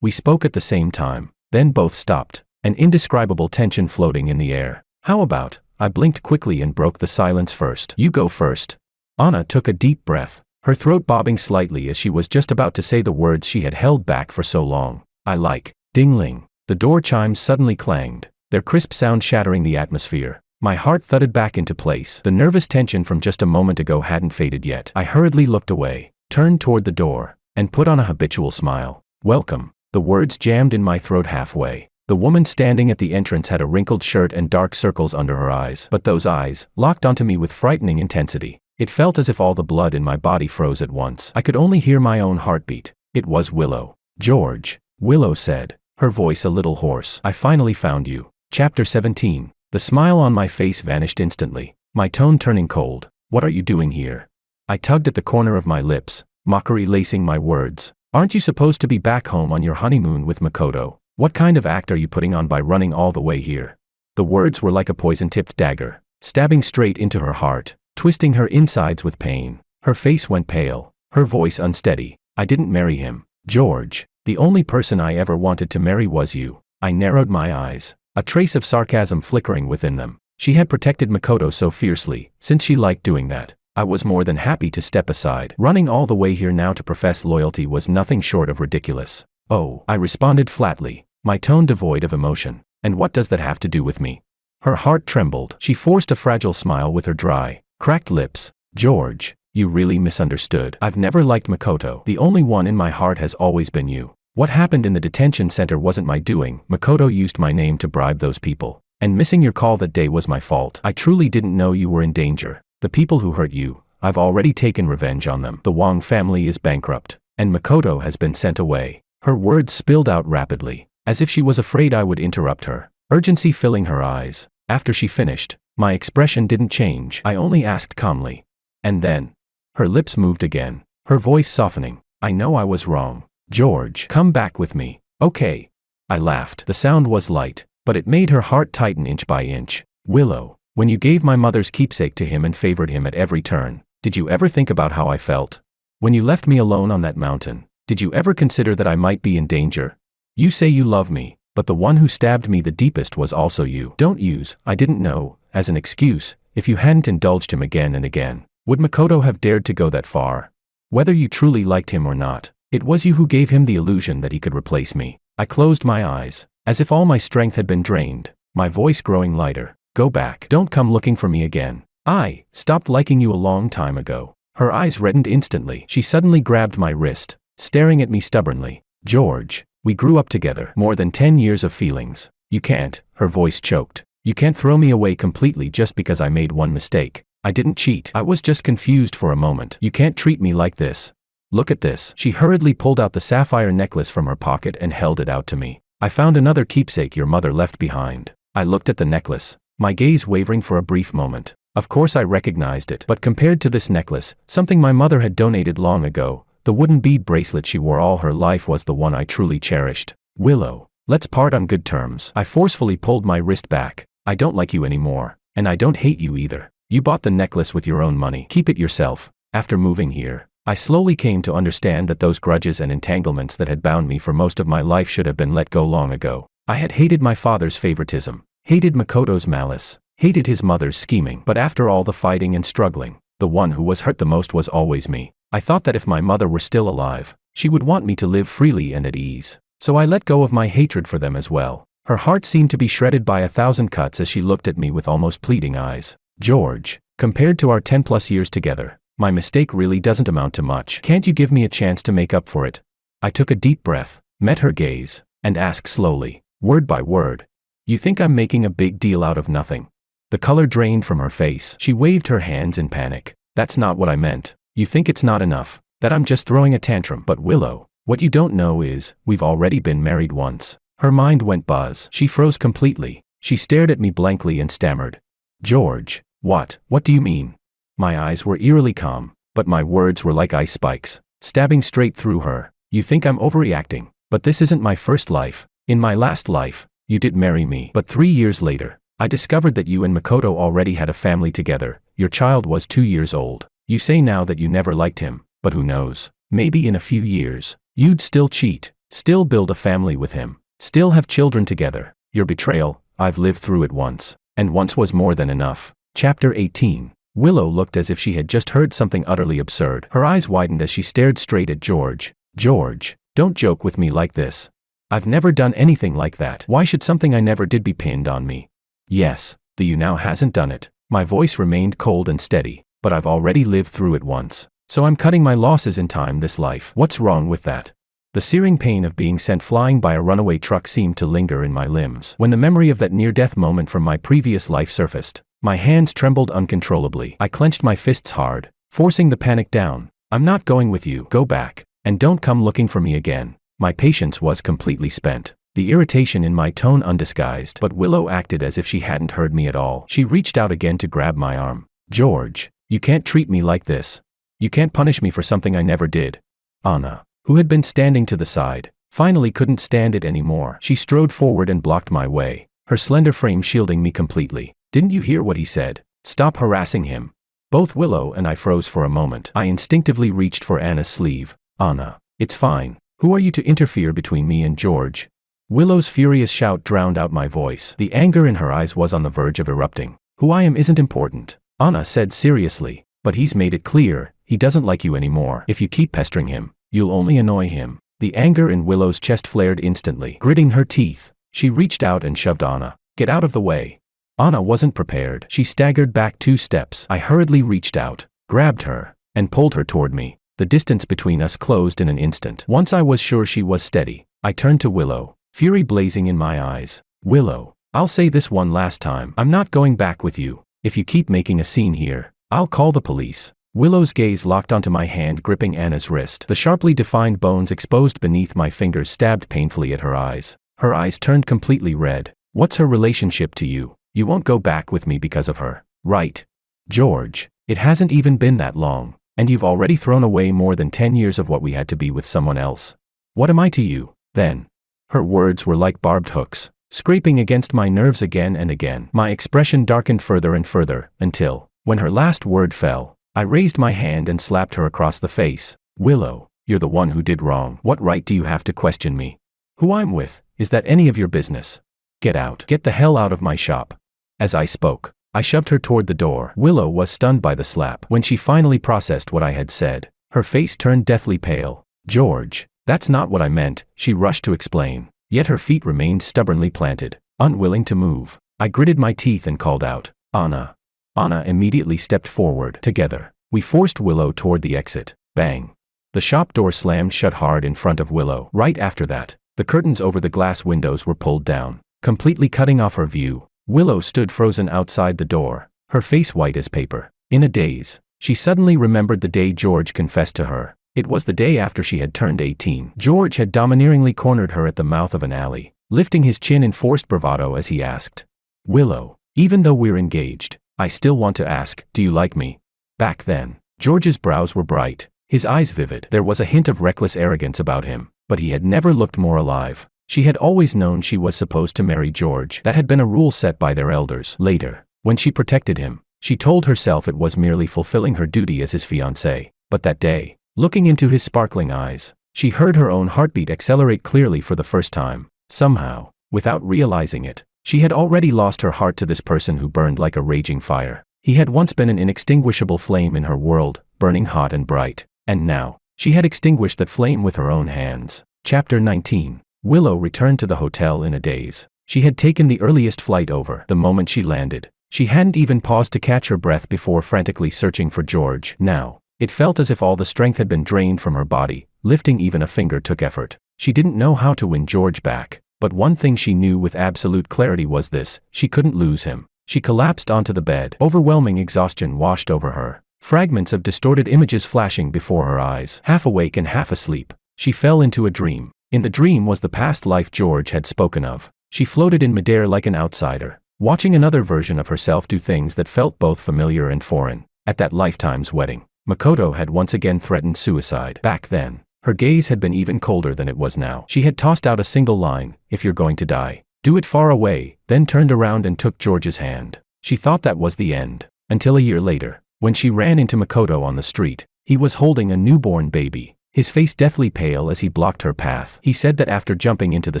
We spoke at the same time, Then both stopped, an indescribable tension floating in the air. How about? I blinked quickly and broke the silence first. You go first. Anna took a deep breath, her throat bobbing slightly as she was just about to say the words she had held back for so long. I like. Ding-ling. The door chimes suddenly clanged, their crisp sound shattering the atmosphere. My heart thudded back into place. The nervous tension from just a moment ago hadn't faded yet. I hurriedly looked away, turned toward the door, and put on a habitual smile. Welcome. The words jammed in my throat halfway. The woman standing at the entrance had a wrinkled shirt and dark circles under her eyes, but those eyes locked onto me with frightening intensity. It felt as if all the blood in my body froze at once. I could only hear my own heartbeat. It was Willow. George, Willow said, her voice a little hoarse. I finally found you. Chapter 17. The smile on my face vanished instantly, my tone turning cold. What are you doing here? I tugged at the corner of my lips, mockery lacing my words. Aren't you supposed to be back home on your honeymoon with Makoto? What kind of act are you putting on by running all the way here? The words were like a poison-tipped dagger, stabbing straight into her heart, twisting her insides with pain. Her face went pale, her voice unsteady. I didn't marry him, George. The only person I ever wanted to marry was you. I narrowed my eyes, a trace of sarcasm flickering within them. She had protected Makoto so fiercely, since she liked doing that. I was more than happy to step aside. Running all the way here now to profess loyalty was nothing short of ridiculous. Oh, I responded flatly, my tone devoid of emotion. And what does that have to do with me? Her heart trembled. She forced a fragile smile with her dry, cracked lips. George, you really misunderstood. I've never liked Makoto. The only one in my heart has always been you. What happened in the detention center wasn't my doing. Makoto used my name to bribe those people. And missing your call that day was my fault. I truly didn't know you were in danger. The people who hurt you, I've already taken revenge on them. The Wong family is bankrupt, and Makoto has been sent away. Her words spilled out rapidly, as if she was afraid I would interrupt her, urgency filling her eyes. After she finished, my expression didn't change. I only asked calmly. And then? Her lips moved again, her voice softening. I know I was wrong. George, come back with me. Okay. I laughed. The sound was light, but it made her heart tighten inch by inch. Willow, when you gave my mother's keepsake to him and favored him at every turn, did you ever think about how I felt? When you left me alone on that mountain, did you ever consider that I might be in danger? You say you love me, but the one who stabbed me the deepest was also you. Don't use, I didn't know, as an excuse. If you hadn't indulged him again and again, would Makoto have dared to go that far? Whether you truly liked him or not, it was you who gave him the illusion that he could replace me. I closed my eyes, as if all my strength had been drained, my voice growing lighter. Go back. Don't come looking for me again. I stopped liking you a long time ago. Her eyes reddened instantly. She suddenly grabbed my wrist, staring at me stubbornly. George, we grew up together. More than 10 years of feelings. You can't, her voice choked. You can't throw me away completely just because I made one mistake. I didn't cheat. I was just confused for a moment. You can't treat me like this. Look at this. She hurriedly pulled out the sapphire necklace from her pocket and held it out to me. I found another keepsake your mother left behind. I looked at the necklace, my gaze wavering for a brief moment. Of course I recognized it, but compared to this necklace, something my mother had donated long ago, the wooden bead bracelet she wore all her life was the one I truly cherished. Willow, let's part on good terms. I forcefully pulled my wrist back. I don't like you anymore, and I don't hate you either. You bought the necklace with your own money. Keep it yourself. After moving here, I slowly came to understand that those grudges and entanglements that had bound me for most of my life should have been let go long ago. I had hated my father's favoritism, hated Makoto's malice, hated his mother's scheming. But after all the fighting and struggling, the one who was hurt the most was always me. I thought that if my mother were still alive, she would want me to live freely and at ease. So I let go of my hatred for them as well. Her heart seemed to be shredded by 1,000 cuts as she looked at me with almost pleading eyes. George, compared to our 10+ years together, my mistake really doesn't amount to much. Can't you give me a chance to make up for it? I took a deep breath, met her gaze, and asked slowly, word by word. You think I'm making a big deal out of nothing? The color drained from her face. She waved her hands in panic. That's not what I meant. You think it's not enough, that I'm just throwing a tantrum. But Willow, what you don't know is, we've already been married once. Her mind went buzz. She froze completely. She stared at me blankly and stammered. George, what do you mean? My eyes were eerily calm, but my words were like ice spikes, stabbing straight through her. You think I'm overreacting, but this isn't my first life. In my last life, you did marry me. But 3 years later, I discovered that you and Makoto already had a family together. Your child was 2 years old. You say now that you never liked him, but who knows? Maybe in a few years, you'd still cheat, still build a family with him. Still have children together. Your betrayal, I've lived through it once. And once was more than enough. Chapter 18. Willow looked as if she had just heard something utterly absurd. Her eyes widened as she stared straight at George. George, don't joke with me like this. I've never done anything like that. Why should something I never did be pinned on me? Yes, the you now hasn't done it. My voice remained cold and steady, but I've already lived through it once. So I'm cutting my losses in time this life. What's wrong with that? The searing pain of being sent flying by a runaway truck seemed to linger in my limbs. When the memory of that near-death moment from my previous life surfaced, my hands trembled uncontrollably. I clenched my fists hard, forcing the panic down. I'm not going with you. Go back, and don't come looking for me again. My patience was completely spent, the irritation in my tone undisguised. But Willow acted as if she hadn't heard me at all. She reached out again to grab my arm. George, you can't treat me like this. You can't punish me for something I never did. Anna, who had been standing to the side, finally couldn't stand it anymore. She strode forward and blocked my way, her slender frame shielding me completely. Didn't you hear what he said? Stop harassing him. Both Willow and I froze for a moment. I instinctively reached for Anna's sleeve. Anna, it's fine. Who are you to interfere between me and George? Willow's furious shout drowned out my voice. The anger in her eyes was on the verge of erupting. Who I am isn't important, Anna said seriously, but he's made it clear, he doesn't like you anymore. If you keep pestering him, you'll only annoy him. The anger in Willow's chest flared instantly. Gritting her teeth, she reached out and shoved Anna. Get out of the way. Anna wasn't prepared. She staggered back 2 steps. I hurriedly reached out, grabbed her, and pulled her toward me. The distance between us closed in an instant. Once I was sure she was steady, I turned to Willow, fury blazing in my eyes. Willow, I'll say this one last time. I'm not going back with you. If you keep making a scene here, I'll call the police. Willow's gaze locked onto my hand gripping Anna's wrist. The sharply defined bones exposed beneath my fingers stabbed painfully at her eyes. Her eyes turned completely red. What's her relationship to you? You won't go back with me because of her, right? George, it hasn't even been that long. And you've already thrown away more than 10 years of what we had to be with someone else. What am I to you, then? Her words were like barbed hooks, scraping against my nerves again and again. My expression darkened further and further, until, when her last word fell, I raised my hand and slapped her across the face. Willow, you're the one who did wrong. What right do you have to question me? Who I'm with, is that any of your business? Get out. Get the hell out of my shop. As I spoke, I shoved her toward the door. Willow was stunned by the slap. When she finally processed what I had said, her face turned deathly pale. George, that's not what I meant, she rushed to explain. Yet her feet remained stubbornly planted, unwilling to move. I gritted my teeth and called out, Anna. Anna immediately stepped forward. Together, we forced Willow toward the exit. Bang. The shop door slammed shut hard in front of Willow. Right after that, the curtains over the glass windows were pulled down, completely cutting off her view. Willow stood frozen outside the door, her face white as paper. In a daze, she suddenly remembered the day George confessed to her. It was the day after she had turned 18. George had domineeringly cornered her at the mouth of an alley, lifting his chin in forced bravado as he asked, Willow, even though we're engaged, I still want to ask, do you like me? Back then, George's brows were bright, his eyes vivid. There was a hint of reckless arrogance about him, but he had never looked more alive. She had always known she was supposed to marry George. That had been a rule set by their elders. Later, when she protected him, she told herself it was merely fulfilling her duty as his fiancée. But that day, looking into his sparkling eyes, she heard her own heartbeat accelerate clearly for the first time. Somehow, without realizing it, she had already lost her heart to this person who burned like a raging fire. He had once been an inextinguishable flame in her world, burning hot and bright. And now, she had extinguished that flame with her own hands. Chapter 19. Willow returned to the hotel in a daze. She had taken the earliest flight over. The moment she landed, she hadn't even paused to catch her breath before frantically searching for George. Now, it felt as if all the strength had been drained from her body. Lifting even a finger took effort. She didn't know how to win George back, but one thing she knew with absolute clarity was this: she couldn't lose him. She collapsed onto the bed. Overwhelming exhaustion washed over her, fragments of distorted images flashing before her eyes. Half awake and half asleep, she fell into a dream. In the dream was the past life George had spoken of. She floated in midair like an outsider, watching another version of herself do things that felt both familiar and foreign. At that lifetime's wedding, Makoto had once again threatened suicide. Back then, her gaze had been even colder than it was now. She had tossed out a single line: if you're going to die, do it far away, then turned around and took George's hand. She thought that was the end, until a year later, when she ran into Makoto on the street. He was holding a newborn baby, his face deathly pale as he blocked her path. He said that after jumping into the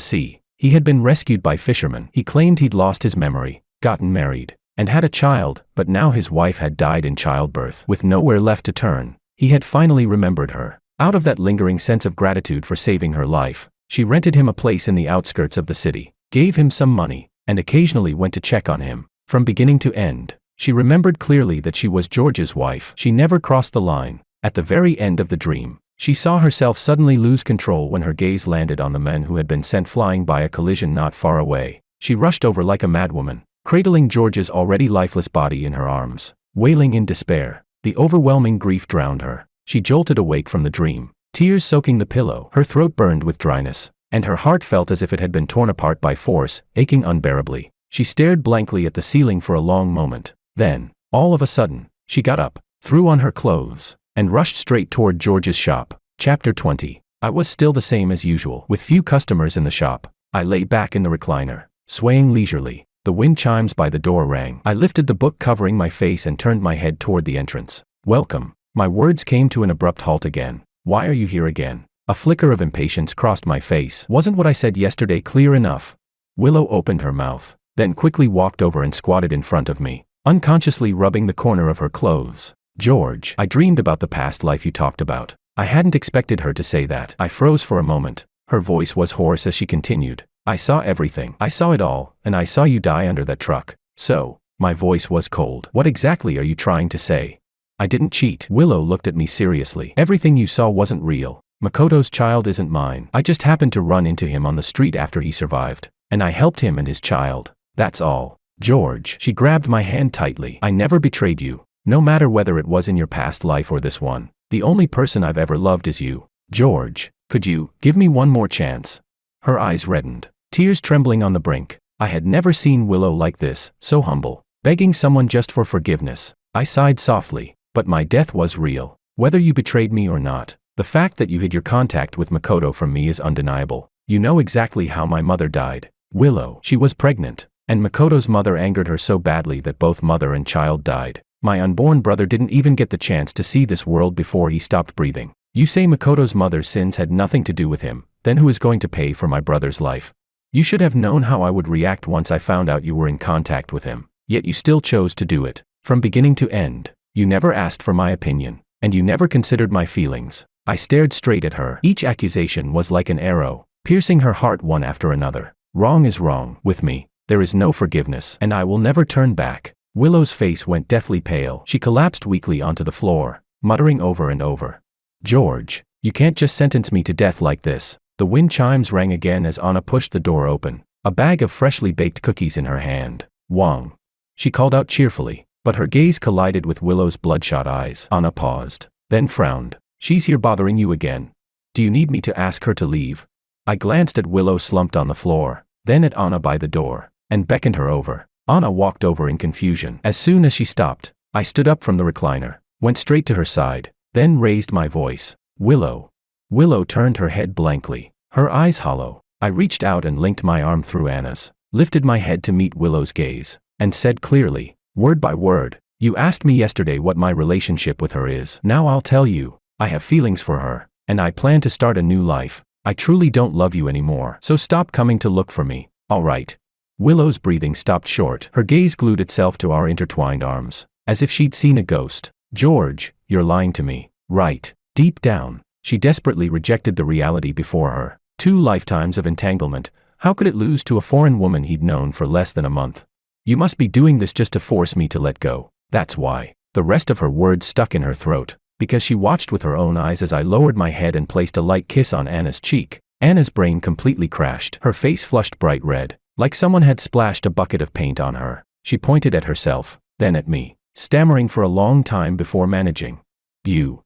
sea, He had been rescued by fishermen. He claimed he'd lost his memory, gotten married, and had a child, but now his wife had died in childbirth. With nowhere left to turn, he had finally remembered her. Out of that lingering sense of gratitude for saving her life, she rented him a place in the outskirts of the city, gave him some money, and occasionally went to check on him. From beginning to end, she remembered clearly that she was George's wife. She never crossed the line. At the very end of the dream, she saw herself suddenly lose control when her gaze landed on the men who had been sent flying by a collision not far away. She rushed over like a madwoman, cradling George's already lifeless body in her arms, wailing in despair. The overwhelming grief drowned her. She jolted awake from the dream, tears soaking the pillow. Her throat burned with dryness, and her heart felt as if it had been torn apart by force, aching unbearably. She stared blankly at the ceiling for a long moment. Then, all of a sudden, she got up, threw on her clothes, and rushed straight toward George's shop. Chapter 20. I was still the same as usual, with few customers in the shop. I lay back in the recliner, swaying leisurely. The wind chimes by the door rang. I lifted the book covering my face and turned my head toward the entrance. Welcome. My words came to an abrupt halt again. Why are you here again? A flicker of impatience crossed my face. Wasn't what I said yesterday clear enough? Willow opened her mouth, then quickly walked over and squatted in front of me, unconsciously rubbing the corner of her clothes. George, I dreamed about the past life you talked about. I hadn't expected her to say that. I froze for a moment. Her voice was hoarse as she continued. I saw everything. I saw it all, and I saw you die under that truck. So, my voice was cold. What exactly are you trying to say? I didn't cheat. Willow looked at me seriously. Everything you saw wasn't real. Makoto's child isn't mine. I just happened to run into him on the street after he survived, and I helped him and his child. That's all. George, she grabbed my hand tightly. I never betrayed you. No matter whether it was in your past life or this one, the only person I've ever loved is you. George, could you give me one more chance? Her eyes reddened, tears trembling on the brink. I had never seen Willow like this, so humble, begging someone just for forgiveness. I sighed softly, but my death was real. Whether you betrayed me or not, the fact that you hid your contact with Makoto from me is undeniable. You know exactly how my mother died. Willow, she was pregnant, and Makoto's mother angered her so badly that both mother and child died. My unborn brother didn't even get the chance to see this world before he stopped breathing. You say Makoto's mother's sins had nothing to do with him, then who is going to pay for my brother's life? You should have known how I would react once I found out you were in contact with him, yet you still chose to do it. From beginning to end, you never asked for my opinion, and you never considered my feelings. I stared straight at her. Each accusation was like an arrow, piercing her heart one after another. Wrong is wrong. With me, there is no forgiveness, and I will never turn back. Willow's face went deathly pale. She collapsed weakly onto the floor, muttering over and over. George, you can't just sentence me to death like this. The wind chimes rang again as Anna pushed the door open, a bag of freshly baked cookies in her hand. Wong, she called out cheerfully, but her gaze collided with Willow's bloodshot eyes. Anna paused, then frowned. She's here bothering you again. Do you need me to ask her to leave? I glanced at Willow slumped on the floor, then at Anna by the door, and beckoned her over. Anna walked over in confusion. As soon as she stopped, I stood up from the recliner, went straight to her side, then raised my voice. Willow. Willow turned her head blankly, her eyes hollow. I reached out and linked my arm through Anna's, lifted my head to meet Willow's gaze, and said clearly, word by word, you asked me yesterday what my relationship with her is. Now I'll tell you. I have feelings for her, and I plan to start a new life. I truly don't love you anymore, so stop coming to look for me, all right? Willow's breathing stopped short. Her gaze glued itself to our intertwined arms, as if she'd seen a ghost. George, you're lying to me, right? Deep down, she desperately rejected the reality before her. 2 lifetimes of entanglement. How could it lose to a foreign woman he'd known for less than a month? You must be doing this just to force me to let go. That's why. The rest of her words stuck in her throat, because she watched with her own eyes as I lowered my head and placed a light kiss on Anna's cheek. Anna's brain completely crashed. Her face flushed bright red, like someone had splashed a bucket of paint on her. She pointed at herself, then at me, stammering for a long time before managing. You.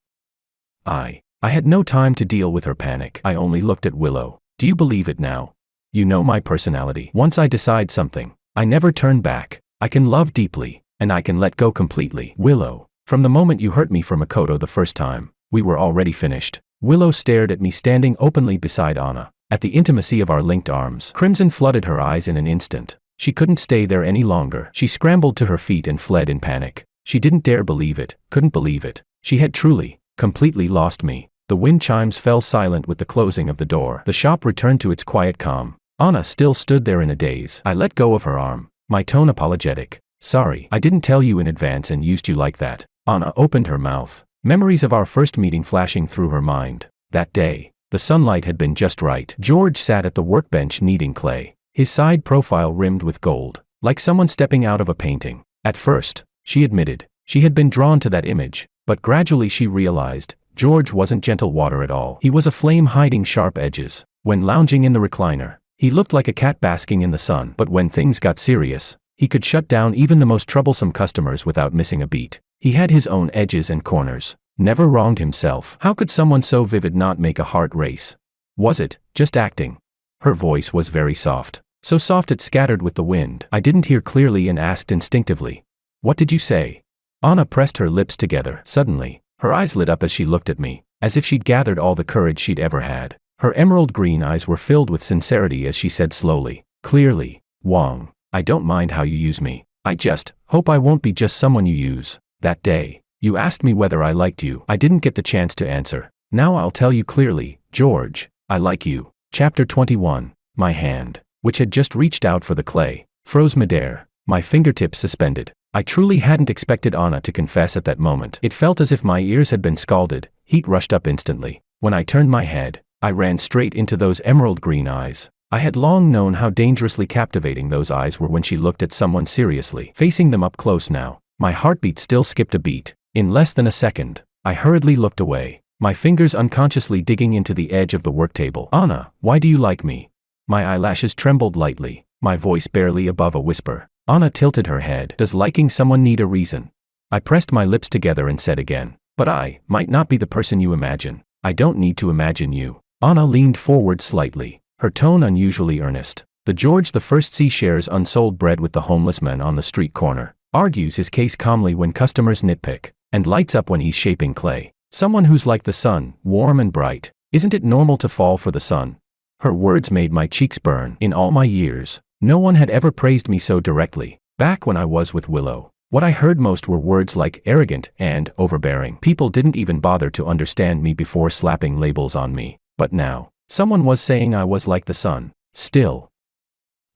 I had no time to deal with her panic. I only looked at Willow. Do you believe it now? You know my personality. Once I decide something, I never turn back. I can love deeply, and I can let go completely. Willow, from the moment you hurt me for Makoto the first time, we were already finished. Willow stared at me standing openly beside Anna. At the intimacy of our linked arms, crimson flooded her eyes in an instant. She couldn't stay there any longer. She scrambled to her feet and fled in panic. She didn't dare believe it, couldn't believe it. She had truly, completely lost me. The wind chimes fell silent with the closing of the door. The shop returned to its quiet calm. Anna still stood there in a daze. I let go of her arm, my tone apologetic. Sorry, I didn't tell you in advance and used you like that. Anna opened her mouth, memories of our first meeting flashing through her mind. That day, the sunlight had been just right. George sat at the workbench kneading clay, his side profile rimmed with gold, like someone stepping out of a painting. At first, she admitted, she had been drawn to that image, but gradually she realized, George wasn't gentle water at all. He was a flame hiding sharp edges. When lounging in the recliner, he looked like a cat basking in the sun. But when things got serious, he could shut down even the most troublesome customers without missing a beat. He had his own edges and corners, never wronged himself. How could someone so vivid not make a heart race? Was it just acting? Her voice was very soft, so soft it scattered with the wind. I didn't hear clearly and asked instinctively, "What did you say?" Anna pressed her lips together. Suddenly, her eyes lit up as she looked at me, as if she'd gathered all the courage she'd ever had. Her emerald green eyes were filled with sincerity as she said slowly, clearly, "Wong, I don't mind how you use me. I just hope I won't be just someone you use. That day, you asked me whether I liked you. I didn't get the chance to answer. Now I'll tell you clearly, George, I like you." Chapter 21. My hand, which had just reached out for the clay, froze midair, my fingertips suspended. I truly hadn't expected Anna to confess at that moment. It felt as if my ears had been scalded. Heat rushed up instantly. When I turned my head, I ran straight into those emerald green eyes. I had long known how dangerously captivating those eyes were when she looked at someone seriously. Facing them up close now, my heartbeat still skipped a beat. In less than a second, I hurriedly looked away, my fingers unconsciously digging into the edge of the work table. "Anna, why do you like me?" My eyelashes trembled lightly, my voice barely above a whisper. Anna tilted her head. "Does liking someone need a reason?" I pressed my lips together and said again, "But I might not be the person you imagine." "I don't need to imagine you." Anna leaned forward slightly, her tone unusually earnest. The George I C shares unsold bread with the homeless man on the street corner, argues his case calmly when customers nitpick, and lights up when he's shaping clay. Someone who's like the sun, warm and bright. Isn't it normal to fall for the sun? Her words made my cheeks burn. In all my years, no one had ever praised me so directly. Back when I was with Willow, what I heard most were words like arrogant and overbearing. People didn't even bother to understand me before slapping labels on me. But now, someone was saying I was like the sun. Still,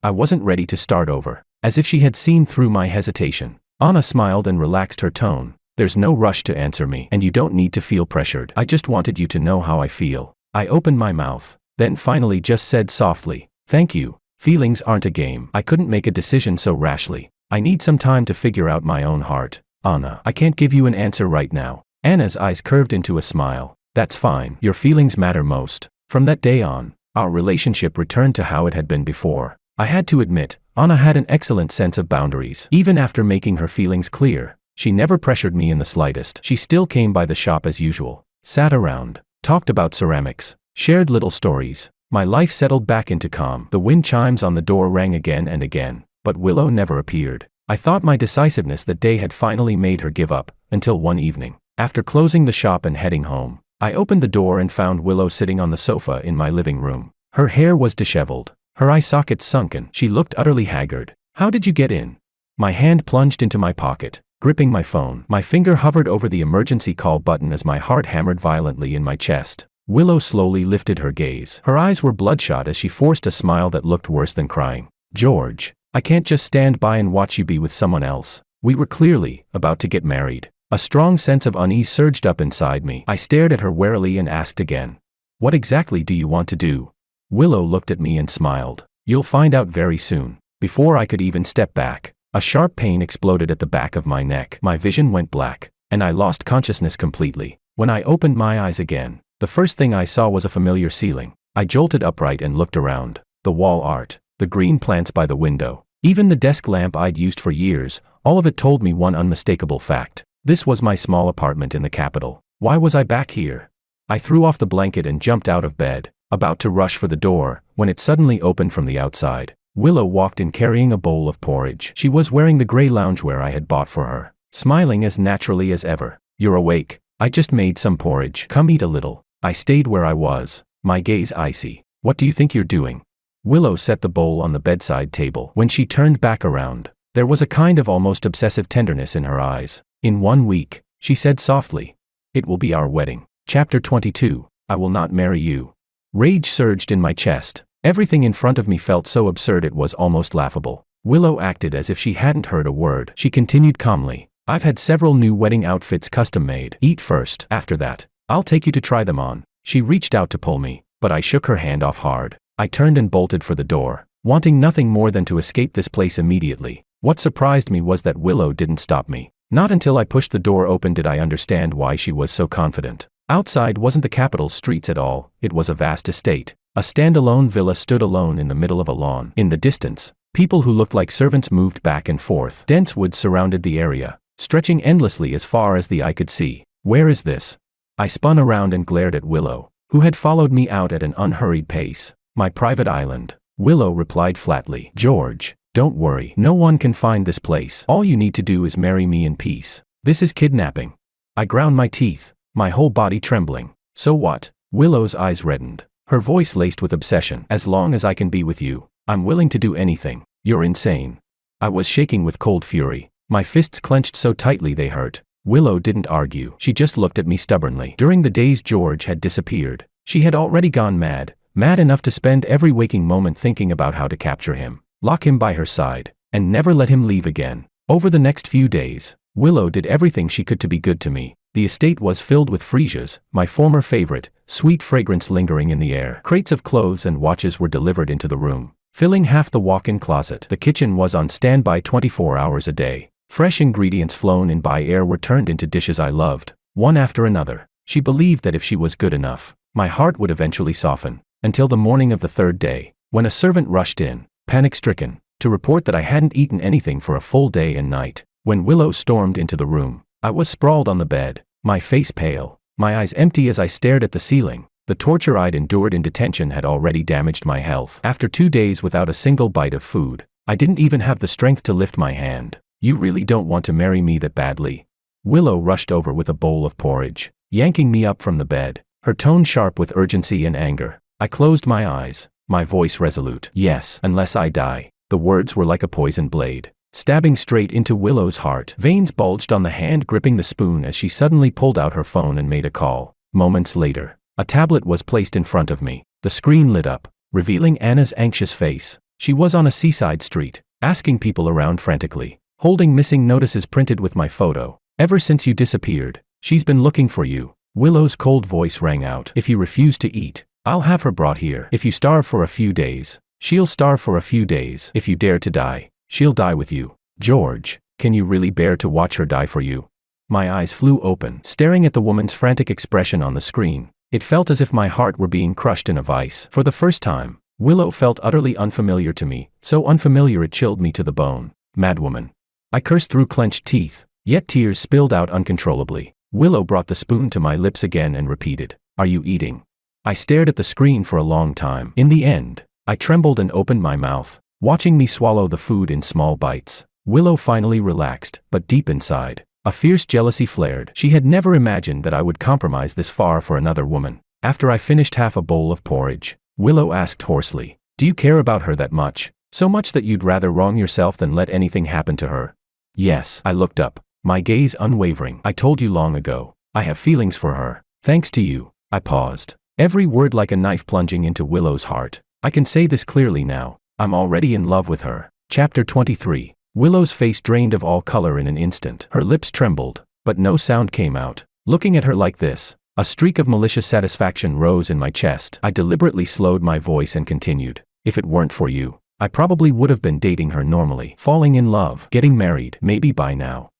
I wasn't ready to start over. As if she had seen through my hesitation, Anna smiled and relaxed her tone. "There's no rush to answer me, and you don't need to feel pressured. I just wanted you to know how I feel." I opened my mouth, then finally just said softly, "Thank you. Feelings aren't a game." I couldn't make a decision so rashly. I need some time to figure out my own heart. "Anna, I can't give you an answer right now." Anna's eyes curved into a smile. "That's fine. Your feelings matter most." From that day on, our relationship returned to how it had been before. I had to admit, Anna had an excellent sense of boundaries. Even after making her feelings clear, she never pressured me in the slightest. She still came by the shop as usual, sat around, talked about ceramics, shared little stories. My life settled back into calm. The wind chimes on the door rang again and again, but Willow never appeared. I thought my decisiveness that day had finally made her give up, until one evening, after closing the shop and heading home, I opened the door and found Willow sitting on the sofa in my living room. Her hair was disheveled, her eye sockets sunken. She looked utterly haggard. "How did you get in?" My hand plunged into my pocket, gripping my phone. My finger hovered over the emergency call button as my heart hammered violently in my chest. Willow slowly lifted her gaze. Her eyes were bloodshot as she forced a smile that looked worse than crying. "George, I can't just stand by and watch you be with someone else. We were clearly about to get married." A strong sense of unease surged up inside me. I stared at her warily and asked again, "What exactly do you want to do?" Willow looked at me and smiled. "You'll find out very soon." Before I could even step back, a sharp pain exploded at the back of my neck. My vision went black, and I lost consciousness completely. When I opened my eyes again, the first thing I saw was a familiar ceiling. I jolted upright and looked around. The wall art, the green plants by the window, even the desk lamp I'd used for years, all of it told me one unmistakable fact. This was my small apartment in the capital. Why was I back here? I threw off the blanket and jumped out of bed, about to rush for the door, when it suddenly opened from the outside. Willow walked in carrying a bowl of porridge. She was wearing the gray loungewear I had bought for her, smiling as naturally as ever. "You're awake. I just made some porridge. Come eat a little." I stayed where I was, my gaze icy. "What do you think you're doing?" Willow set the bowl on the bedside table. When she turned back around, there was a kind of almost obsessive tenderness in her eyes. "In 1 week, she said softly, "it will be our wedding." Chapter 22. I will not marry you. Rage surged in my chest. Everything in front of me felt so absurd it was almost laughable. Willow acted as if she hadn't heard a word. She continued calmly. I've had several new wedding outfits custom made. Eat first. After that, I'll take you to try them on. She reached out to pull me, but I shook her hand off hard. I turned and bolted for the door, wanting nothing more than to escape this place immediately. What surprised me was that Willow didn't stop me. Not until I pushed the door open did I understand why she was so confident. Outside wasn't the capital's streets at all, it was a vast estate. A standalone villa stood alone in the middle of a lawn. In the distance, people who looked like servants moved back and forth. Dense woods surrounded the area, stretching endlessly as far as the eye could see. Where is this? I spun around and glared at Willow, who had followed me out at an unhurried pace. My private island. Willow replied flatly. George, don't worry. No one can find this place. All you need to do is marry me in peace. This is kidnapping. I ground my teeth, my whole body trembling. So what? Willow's eyes reddened, her voice laced with obsession. As long as I can be with you, I'm willing to do anything. You're insane. I was shaking with cold fury, my fists clenched so tightly they hurt. Willow didn't argue. She just looked at me stubbornly. During the days George had disappeared, she had already gone mad enough to spend every waking moment thinking about how to capture him, lock him by her side, and never let him leave again. Over the next few days, Willow did everything she could to be good to me. The estate was filled with freesias, my former favorite, sweet fragrance lingering in the air. Crates of clothes and watches were delivered into the room, filling half the walk-in closet. The kitchen was on standby 24 hours a day. Fresh ingredients flown in by air were turned into dishes I loved, one after another. She believed that if she was good enough, my heart would eventually soften. Until the morning of the third day, when a servant rushed in, panic-stricken, to report that I hadn't eaten anything for a full day and night. When Willow stormed into the room, I was sprawled on the bed, my face pale, my eyes empty as I stared at the ceiling. The torture I'd endured in detention had already damaged my health. After 2 days without a single bite of food, I didn't even have the strength to lift my hand. You really don't want to marry me that badly? Willow rushed over with a bowl of porridge, yanking me up from the bed, her tone sharp with urgency and anger. I closed my eyes, my voice resolute. Yes, unless I die. The words were like a poison blade, stabbing straight into Willow's heart. Veins bulged on the hand gripping the spoon as she suddenly pulled out her phone and made a call. Moments later, a tablet was placed in front of me. The screen lit up, revealing Anna's anxious face. She was on a seaside street, asking people around frantically, holding missing notices printed with my photo. Ever since you disappeared, she's been looking for you. Willow's cold voice rang out. If you refuse to eat, I'll have her brought here. If you starve for a few days, she'll starve for a few days. If you dare to die, she'll die with you. George, can you really bear to watch her die for you? My eyes flew open, staring at the woman's frantic expression on the screen. It felt as if my heart were being crushed in a vice. For the first time, Willow felt utterly unfamiliar to me, so unfamiliar it chilled me to the bone. Madwoman. I cursed through clenched teeth, yet tears spilled out uncontrollably. Willow brought the spoon to my lips again and repeated, "Are you eating?" I stared at the screen for a long time. In the end, I trembled and opened my mouth, watching me swallow the food in small bites. Willow finally relaxed, but deep inside, a fierce jealousy flared. She had never imagined that I would compromise this far for another woman. After I finished half a bowl of porridge, Willow asked hoarsely, "Do you care about her that much? So much that you'd rather wrong yourself than let anything happen to her?" Yes. I looked up, my gaze unwavering. I told you long ago, I have feelings for her. Thanks to you. I paused, every word like a knife plunging into Willow's heart. I can say this clearly now. I'm already in love with her. Chapter 23. Willow's face drained of all color in an instant. Her lips trembled, but no sound came out. Looking at her like this, a streak of malicious satisfaction rose in my chest. I deliberately slowed my voice and continued. If it weren't for you, I probably would have been dating her normally, falling in love, getting married, maybe by now.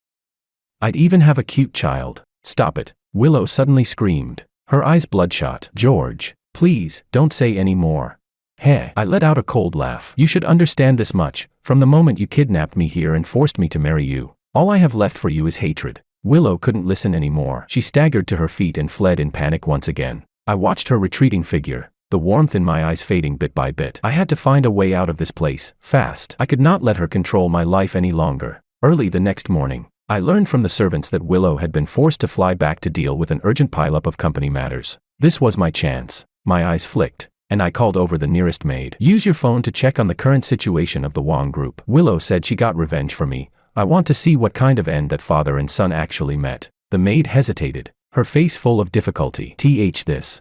I'd even have a cute child. Stop it, Willow suddenly screamed, her eyes bloodshot. George, please, don't say any more. Heh, I let out a cold laugh. You should understand this much. From the moment you kidnapped me here and forced me to marry you, all I have left for you is hatred. Willow couldn't listen anymore. She staggered to her feet and fled in panic once again. I watched her retreating figure, the warmth in my eyes fading bit by bit. I had to find a way out of this place, fast. I could not let her control my life any longer. Early the next morning, I learned from the servants that Willow had been forced to fly back to deal with an urgent pileup of company matters. This was my chance. My eyes flicked, and I called over the nearest maid. Use your phone to check on the current situation of the Wong group. Willow said she got revenge for me. I want to see what kind of end that father and son actually met. The maid hesitated, her face full of difficulty. This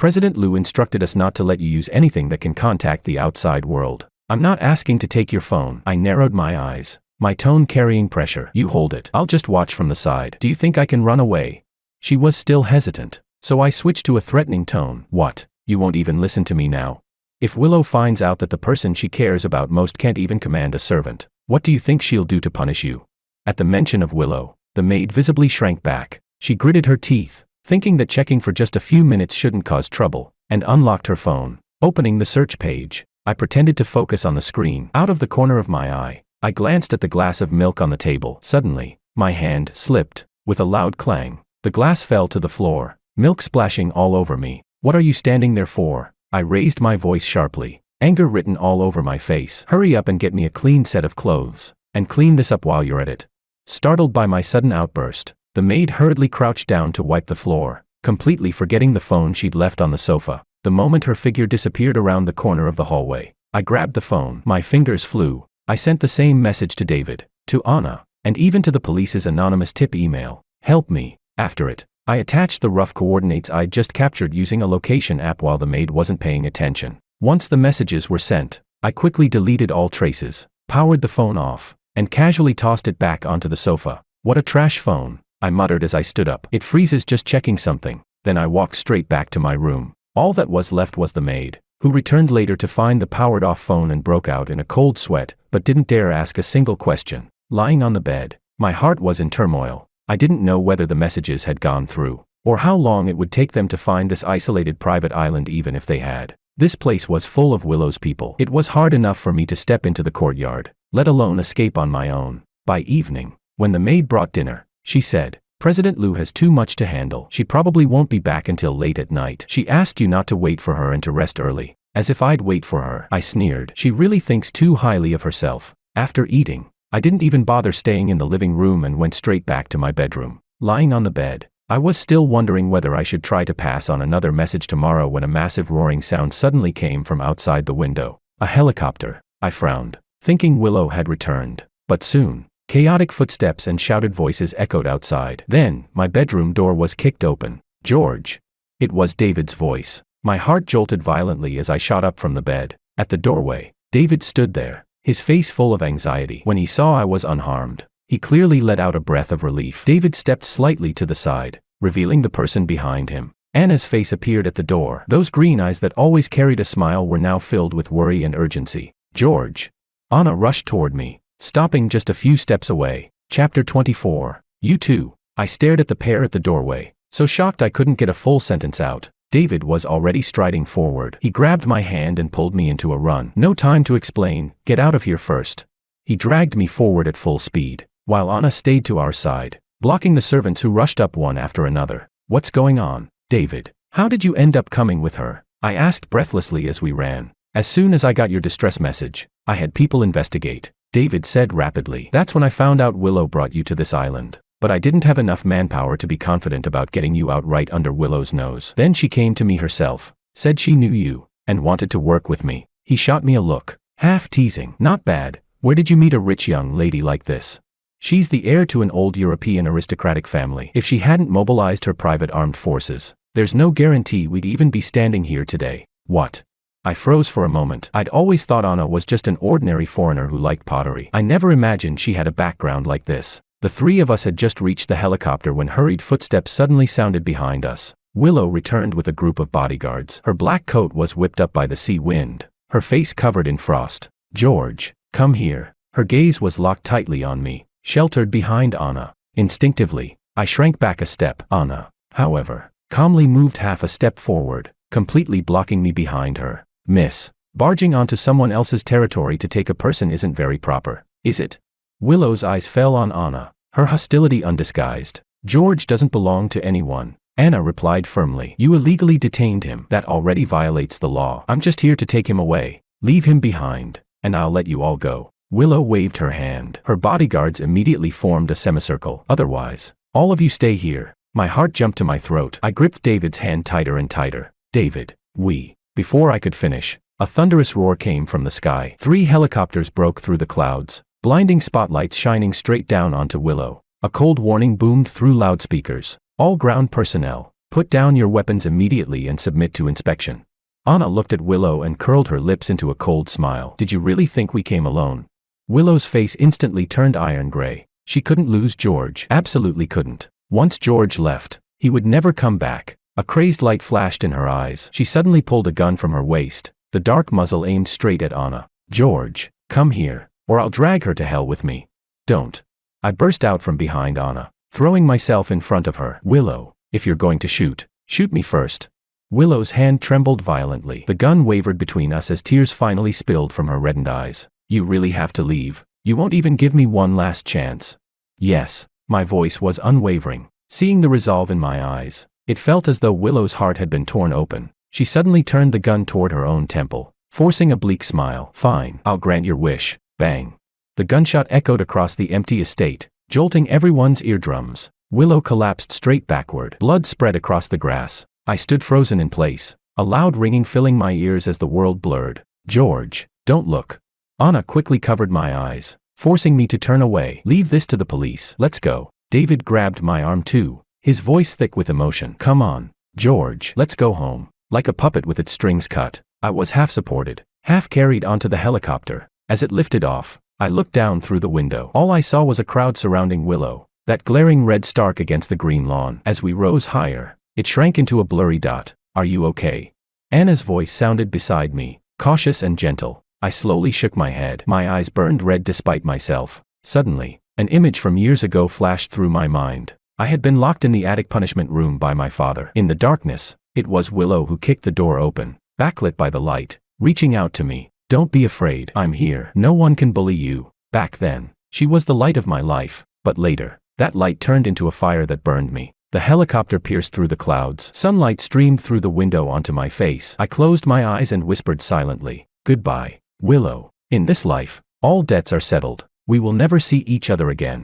President Liu instructed us not to let you use anything that can contact the outside world. I'm not asking to take your phone. I narrowed my eyes, my tone carrying pressure. You hold it. I'll just watch from the side. Do you think I can run away? She was still hesitant, so I switched to a threatening tone. What? You won't even listen to me now? If Willow finds out that the person she cares about most can't even command a servant, what do you think she'll do to punish you? At the mention of Willow, the maid visibly shrank back. She gritted her teeth, thinking that checking for just a few minutes shouldn't cause trouble, and unlocked her phone. Opening the search page, I pretended to focus on the screen. Out of the corner of my eye, I glanced at the glass of milk on the table. Suddenly, my hand slipped. With a loud clang, the glass fell to the floor, milk splashing all over me. What are you standing there for? I raised my voice sharply, anger written all over my face. Hurry up and get me a clean set of clothes, and clean this up while you're at it. Startled by my sudden outburst, the maid hurriedly crouched down to wipe the floor, completely forgetting the phone she'd left on the sofa. The moment her figure disappeared around the corner of the hallway, I grabbed the phone. My fingers flew. I sent the same message to David, to Anna, and even to the police's anonymous tip email. Help me. After it, I attached the rough coordinates I'd just captured using a location app while the maid wasn't paying attention. Once the messages were sent, I quickly deleted all traces, powered the phone off, and casually tossed it back onto the sofa. What a trash phone, I muttered as I stood up. It freezes just checking something. Then I walked straight back to my room. All that was left was the maid, who returned later to find the powered-off phone and broke out in a cold sweat, but didn't dare ask a single question. Lying on the bed, my heart was in turmoil. I didn't know whether the messages had gone through, or how long it would take them to find this isolated private island even if they had. This place was full of Willow's people. It was hard enough for me to step into the courtyard, let alone escape on my own. By evening, when the maid brought dinner, she said, President Liu has too much to handle. She probably won't be back until late at night. She asked you not to wait for her and to rest early. As if I'd wait for her. I sneered. She really thinks too highly of herself. After eating, I didn't even bother staying in the living room and went straight back to my bedroom. Lying on the bed, I was still wondering whether I should try to pass on another message tomorrow when a massive roaring sound suddenly came from outside the window. A helicopter. I frowned, thinking Willow had returned. But soon, chaotic footsteps and shouted voices echoed outside. Then, my bedroom door was kicked open. George. It was David's voice. My heart jolted violently as I shot up from the bed. At the doorway, David stood there, his face full of anxiety. When he saw I was unharmed, he clearly let out a breath of relief. David stepped slightly to the side, revealing the person behind him. Anna's face appeared at the door. Those green eyes that always carried a smile were now filled with worry and urgency. George. Anna rushed toward me, stopping just a few steps away. Chapter 24. You too. I stared at the pair at the doorway, so shocked I couldn't get a full sentence out. David was already striding forward. He grabbed my hand and pulled me into a run. No time to explain. Get out of here first. He dragged me forward at full speed, while Anna stayed to our side, blocking the servants who rushed up one after another. What's going on, David? How did you end up coming with her? I asked breathlessly as we ran. As soon as I got your distress message, I had people investigate, David said rapidly. That's when I found out Willow brought you to this island. But I didn't have enough manpower to be confident about getting you out right under Willow's nose. Then she came to me herself, said she knew you, and wanted to work with me. He shot me a look, half teasing. Not bad. Where did you meet a rich young lady like this? She's the heir to an old European aristocratic family. If she hadn't mobilized her private armed forces, there's no guarantee we'd even be standing here today. What? I froze for a moment. I'd always thought Anna was just an ordinary foreigner who liked pottery. I never imagined she had a background like this. The three of us had just reached the helicopter when hurried footsteps suddenly sounded behind us. Willow returned with a group of bodyguards. Her black coat was whipped up by the sea wind, her face covered in frost. George, come here. Her gaze was locked tightly on me, sheltered behind Anna. Instinctively, I shrank back a step. Anna, however, calmly moved half a step forward, completely blocking me behind her. Miss, barging onto someone else's territory to take a person isn't very proper, is it? Willow's eyes fell on Anna, her hostility undisguised. George doesn't belong to anyone, Anna replied firmly. You illegally detained him. That already violates the law. I'm just here to take him away. Leave him behind, and I'll let you all go. Willow waved her hand. Her bodyguards immediately formed a semicircle. Otherwise, all of you stay here. My heart jumped to my throat. I gripped David's hand tighter and tighter. David, we. Before I could finish, a thunderous roar came from the sky. 3 helicopters broke through the clouds, blinding spotlights shining straight down onto Willow. A cold warning boomed through loudspeakers. All ground personnel, Put down your weapons immediately and submit to inspection. Anna looked at Willow and curled her lips into a cold smile. Did you really think we came alone? Willow's face instantly turned iron gray. She couldn't lose George. Absolutely couldn't. Once George left, he would never come back. A crazed light flashed in her eyes. She suddenly pulled a gun from her waist, the dark muzzle aimed straight at Anna. George, come here, or I'll drag her to hell with me. Don't. I burst out from behind Anna, throwing myself in front of her. Willow, if you're going to shoot, shoot me first. Willow's hand trembled violently. The gun wavered between us as tears finally spilled from her reddened eyes. You really have to leave? You won't even give me one last chance? Yes. My voice was unwavering. Seeing the resolve in my eyes, it felt as though Willow's heart had been torn open. She suddenly turned the gun toward her own temple, forcing a bleak smile. Fine, I'll grant your wish. Bang. The gunshot echoed across the empty estate, jolting everyone's eardrums. Willow collapsed straight backward. Blood spread across the grass. I stood frozen in place, a loud ringing filling my ears as the world blurred. George, don't look. Anna quickly covered my eyes, forcing me to turn away. Leave this to the police. Let's go. David grabbed my arm too, his voice thick with emotion. Come on, George, let's go home. Like a puppet with its strings cut, I was half supported, half carried onto the helicopter. As it lifted off, I looked down through the window. All I saw was a crowd surrounding Willow, that glaring red stark against the green lawn. As we rose higher, it shrank into a blurry dot. Are you okay? Anna's voice sounded beside me, cautious and gentle. I slowly shook my head. My eyes burned red despite myself. Suddenly, an image from years ago flashed through my mind. I had been locked in the attic punishment room by my father. In the darkness, it was Willow who kicked the door open, backlit by the light, reaching out to me. Don't be afraid. I'm here. No one can bully you. Back then, she was the light of my life, but later, that light turned into a fire that burned me. The helicopter pierced through the clouds. Sunlight streamed through the window onto my face. I closed my eyes and whispered silently, goodbye, Willow. In this life, all debts are settled. We will never see each other again.